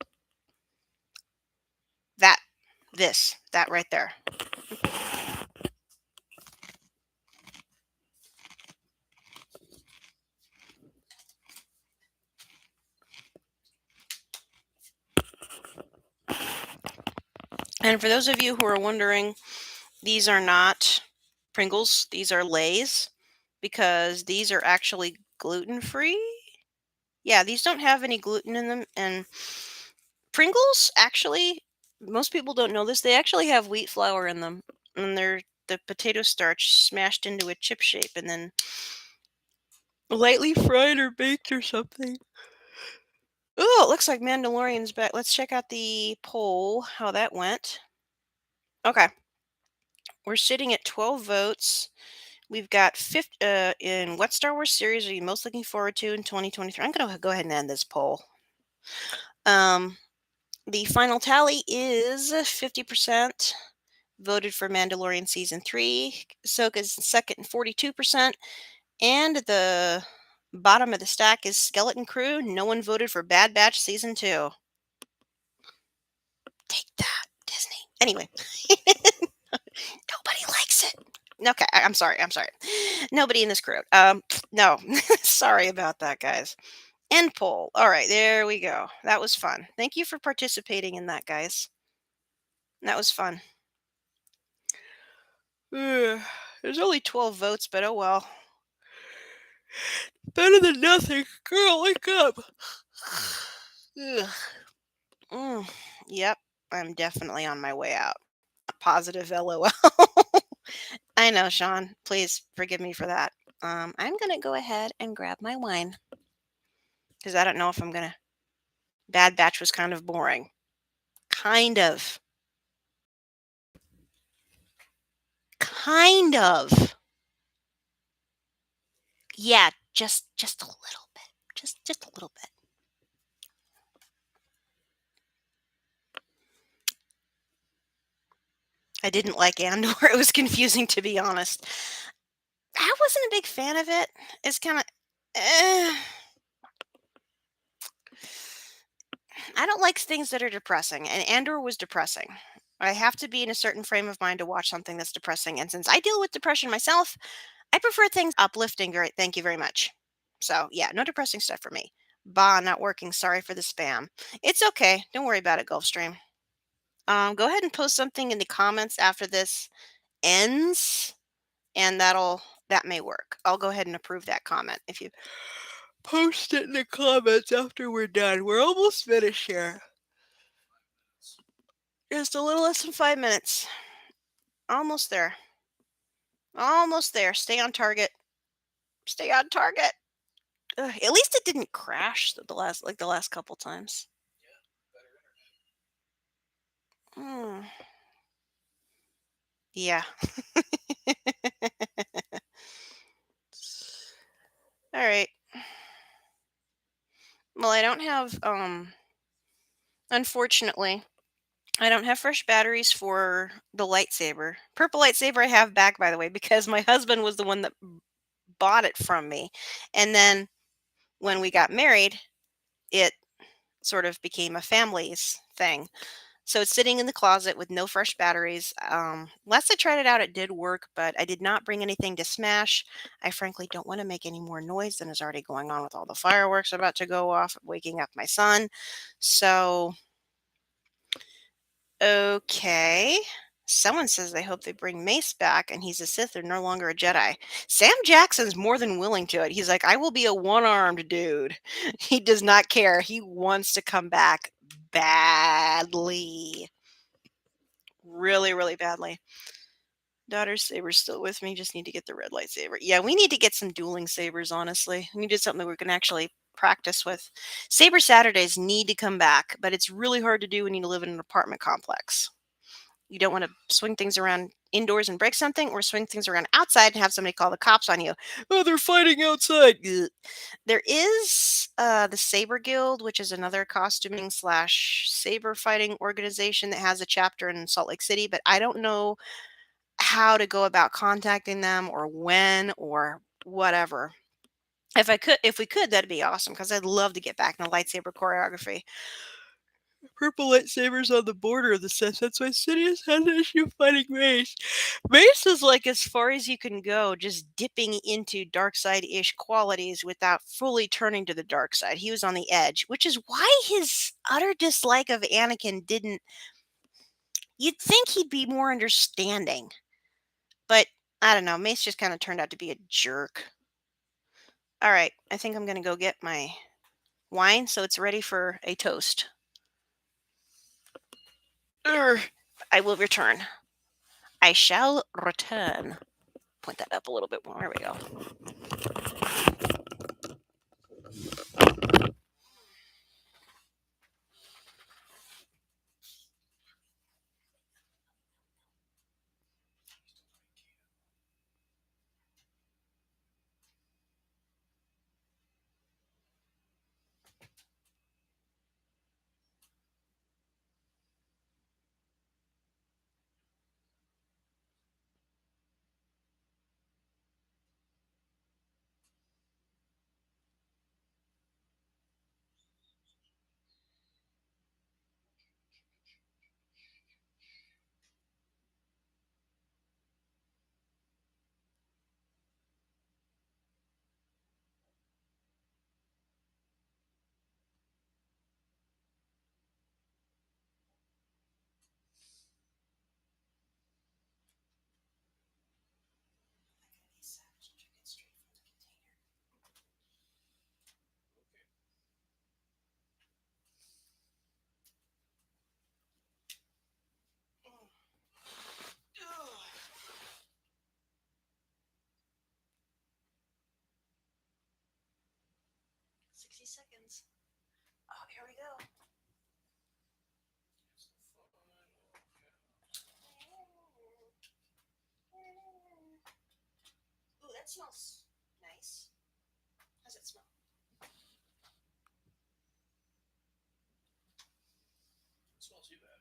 that that right there. And for those of you who are wondering, these are not Pringles, these are Lay's because these are actually gluten free. Yeah, these don't have any gluten in them. And Pringles, actually, most people don't know this, they actually have wheat flour in them. And they're the potato starch smashed into a chip shape and then lightly fried or baked or something. Oh, it looks like Mandalorian's back. Let's check out the poll, how that went. Okay. We're sitting at 12 votes. We've got in what Star Wars series are you most looking forward to in 2023? I'm going to go ahead and end this poll. The final tally is 50% voted for Mandalorian Season 3. Ahsoka's second and 42%. And the bottom of the stack is Skeleton Crew. No one voted for Bad Batch Season 2. Take that, Disney. Anyway. Nobody likes it. Okay, I'm sorry. Nobody in this crew. No. Sorry about that, guys. End poll. All right, there we go. That was fun. Thank you for participating in that, guys. That was fun. There's only 12 votes, but oh well. Better than nothing. Girl, wake up. Yep, I'm definitely on my way out. Positive LOL. I know, Sean. Please forgive me for that. I'm going to go ahead and grab my wine because I don't know if I'm going to. Bad Batch was kind of boring. Kind of. Kind of. Yeah, just a little bit. Just a little bit. I didn't like Andor. It was confusing, to be honest. I wasn't a big fan of it. It's kind of. I don't like things that are depressing, and Andor was depressing. I have to be in a certain frame of mind to watch something that's depressing, and since I deal with depression myself, I prefer things uplifting. Great, thank you very much. So yeah, no depressing stuff for me. Bah, not working. Sorry for the spam. It's okay. Don't worry about it, Gulfstream. Go ahead and post something in the comments after this ends. and that may work. I'll go ahead and approve that comment if you post it in the comments after we're done. We're almost finished here. Just a little less than 5 minutes. Almost there. Almost there. Stay on target. Stay on target. Ugh, at least it didn't crash the last couple times. Hmm. Yeah. All right. Well, I don't have unfortunately, I don't have fresh batteries for the lightsaber. Purple lightsaber I have back, by the way, because my husband was the one that bought it from me. And then when we got married, it sort of became a family's thing. So it's sitting in the closet with no fresh batteries. Last I tried it out, it did work, but I did not bring anything to smash. I frankly don't want to make any more noise than is already going on with all the fireworks about to go off, waking up my son. So, okay. Someone says they hope they bring Mace back and he's a Sith or no longer a Jedi. Sam Jackson's more than willing to it. He's like, I will be a one-armed dude. He does not care. He wants to come back badly. Really, really badly. Daughter's saber's still with me. Just need to get the red lightsaber. Yeah, we need to get some dueling sabers, honestly. We need something we can actually practice with. Saber Saturdays need to come back, but it's really hard to do when you live in an apartment complex. You don't want to swing things around indoors and break something, or swing things around outside and have somebody call the cops on you. Oh, they're fighting outside. Ugh. There is the Saber Guild, which is another costuming slash saber fighting organization that has a chapter in Salt Lake City, but I don't know how to go about contacting them or when or whatever. If we could, that'd be awesome because I'd love to get back in the lightsaber choreography. Purple lightsabers on the border of the Sith. That's why Sidious had an issue fighting Mace. Mace is like as far as you can go, just dipping into dark side-ish qualities without fully turning to the dark side. He was on the edge, which is why his utter dislike of Anakin didn't. You'd think he'd be more understanding, but I don't know. Mace just kind of turned out to be a jerk. All right, I think I'm gonna go get my wine so it's ready for a toast. I will return. I shall return. Point that up a little bit more. There we go. Ugh. 60 seconds. Oh, here we go. Ooh, that smells nice. How's it smell? It smells too bad.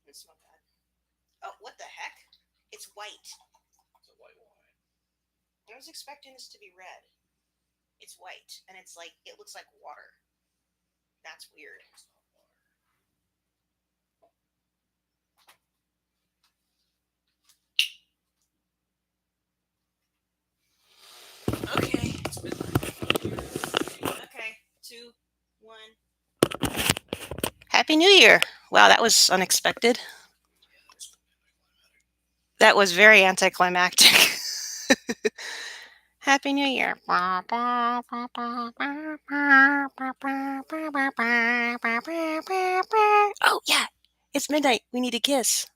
It's not bad. Oh, what the heck? It's white. It's a white wine. I was expecting this to be red. It's white, and it's like, it looks like water. That's weird. It's not water. Okay. Okay. 2, 1. Happy New Year. Wow, that was unexpected. That was very anticlimactic. Happy New Year. Oh, yeah. It's midnight. We need a kiss.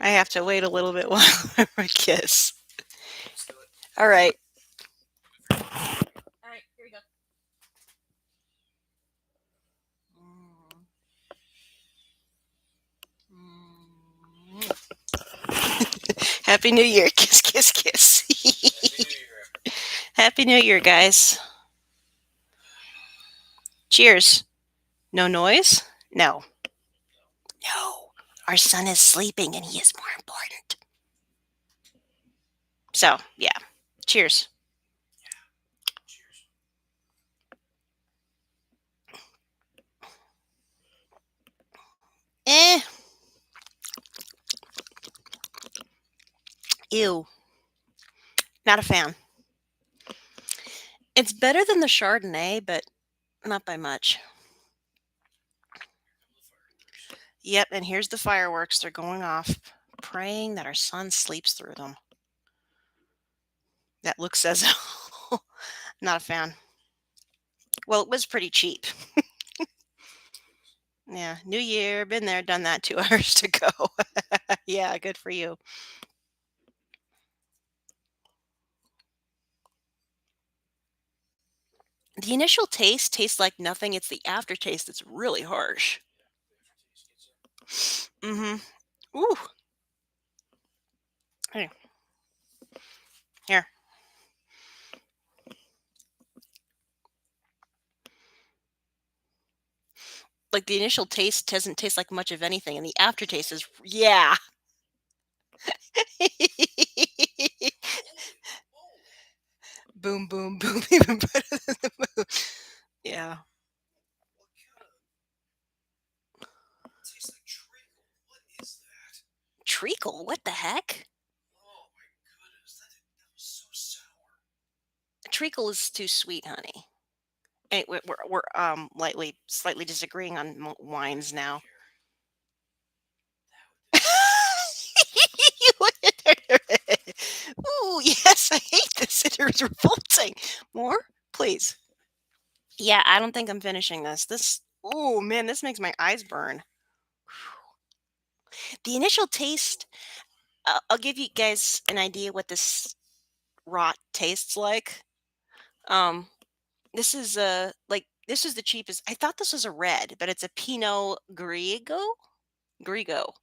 I have to wait a little bit while I kiss. All right. All right, here we go. Happy New Year. Kiss, kiss, kiss. Happy New Year, guys. Cheers. No noise? No. No. Our son is sleeping and he is more important. So, yeah. Cheers. Eh. Ew. Not a fan. It's better than the Chardonnay, but not by much. Yep, and here's the fireworks. They're going off, praying that our son sleeps through them. That looks as not a fan. Well, it was pretty cheap. Yeah, New Year, been there, done that 2 hours to go. Yeah, good for you. The initial taste tastes like nothing. It's the aftertaste that's really harsh. Mhm. Ooh. Here. Here. Like, the initial taste doesn't taste like much of anything, and the aftertaste is yeah. Boom, boom, boom, even better than the moon. Yeah. Treacle? What the heck? Treacle is too sweet, honey. Hey, we're slightly disagreeing on wines now. Ooh, yes, I hate this. It is revolting. More, please. Yeah, I don't think I'm finishing this. Oh man, this makes my eyes burn. The initial taste. I'll give you guys an idea what this rot tastes like. Um, this is this is the cheapest. I thought this was a red, but it's a Pinot Grigio. Grigo.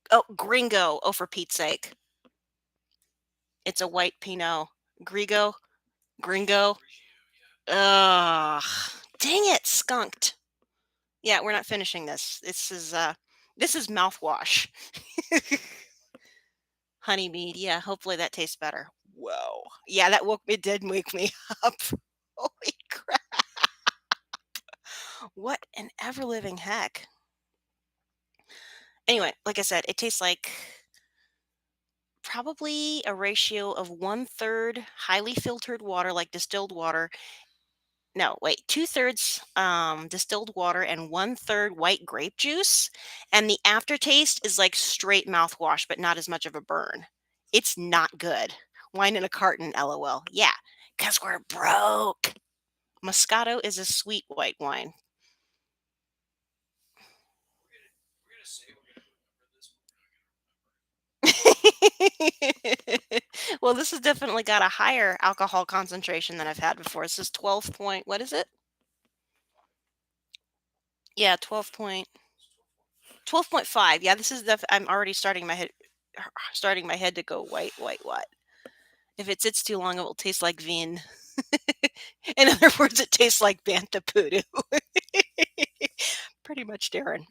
Oh, Gringo. Oh, for Pete's sake. It's a white Pinot. Grigo. Gringo. Ugh. Dang it, skunked. Yeah, we're not finishing this. This is mouthwash. Honey mead. Yeah, hopefully that tastes better. Whoa. Yeah, it did wake me up. Holy crap. What an ever living heck. Anyway, like I said, it tastes like probably a ratio of 1/3 highly filtered water, like distilled water. No, wait, 2/3 distilled water and 1/3 white grape juice. And the aftertaste is like straight mouthwash, but not as much of a burn. It's not good. Wine in a carton, lol. Yeah, because we're broke. Moscato is a sweet white wine. Well, this has definitely got a higher alcohol concentration than I've had before. This is 12 point, what is it? Yeah, 12.5. Yeah, this is I'm already starting my head to go white, white, what? If it sits too long, it will taste like vin. In other words, it tastes like Banta Poodoo. Pretty much, Darren.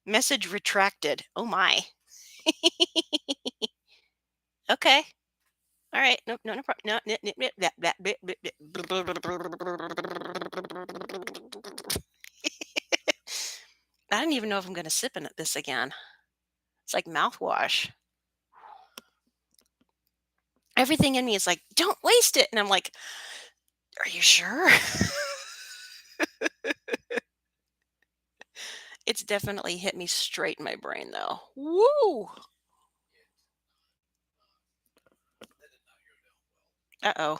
Message retracted. Oh my. Okay. All right. Nope. No. No. No. No. No. No. I don't even know if I'm going to sip in this again. It's like mouthwash. Everything in me is like, don't waste it. And I'm like, are you sure? It's definitely hit me straight in my brain, though. Woo! Uh-oh.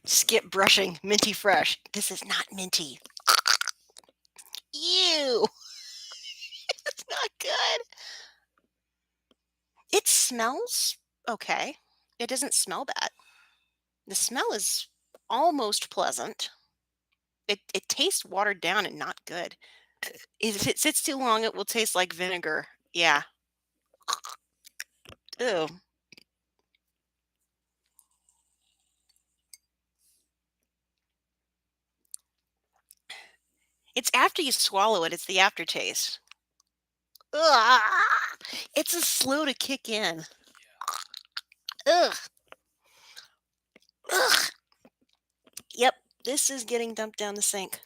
Skip brushing. Minty fresh. This is not minty. Ew! It's not good. It smells okay. It doesn't smell bad. The smell is almost pleasant. It tastes watered down and not good. If it sits too long, it will taste like vinegar. Yeah. Ew. It's after you swallow it, it's the aftertaste. Ugh. It's a slow to kick in. Ugh. Ugh. Yep. This is getting dumped down the sink.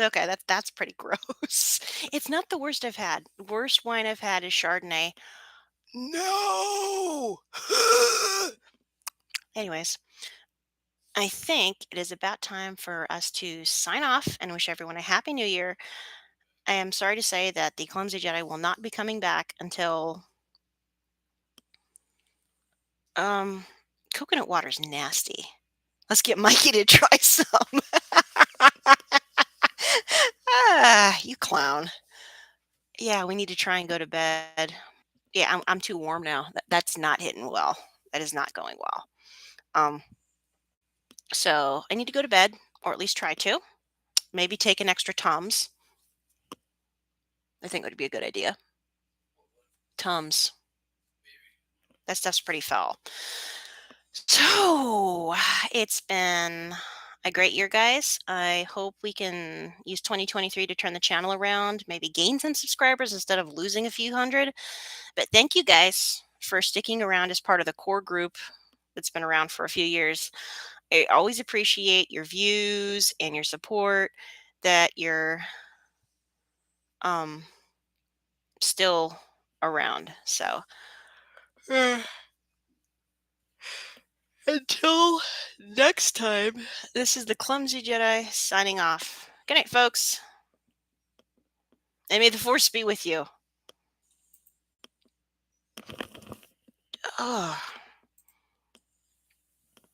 Okay, that's pretty gross. It's not the worst I've had. Worst wine I've had is Chardonnay. No. Anyways, I think it is about time for us to sign off and wish everyone a happy new year. I am sorry to say that the Clumsy Jedi will not be coming back until um coconut water's nasty. Let's get Mikey to try some. You clown. Yeah, we need to try and go to bed. Yeah, I'm too warm now. That's not hitting well. That is not going well. Um, so I need to go to bed, or at least try to. Maybe take an extra Tums. I think would be a good idea. Tums. That stuff's pretty foul. So it's been a great year, guys. I hope we can use 2023 to turn the channel around, maybe gain some subscribers instead of losing a few hundred. But thank you guys for sticking around as part of the core group that's been around for a few years. I always appreciate your views and your support, that you're um still around. So until next time, this is the Clumsy Jedi signing off. Good night, folks. And may the force be with you. Ugh.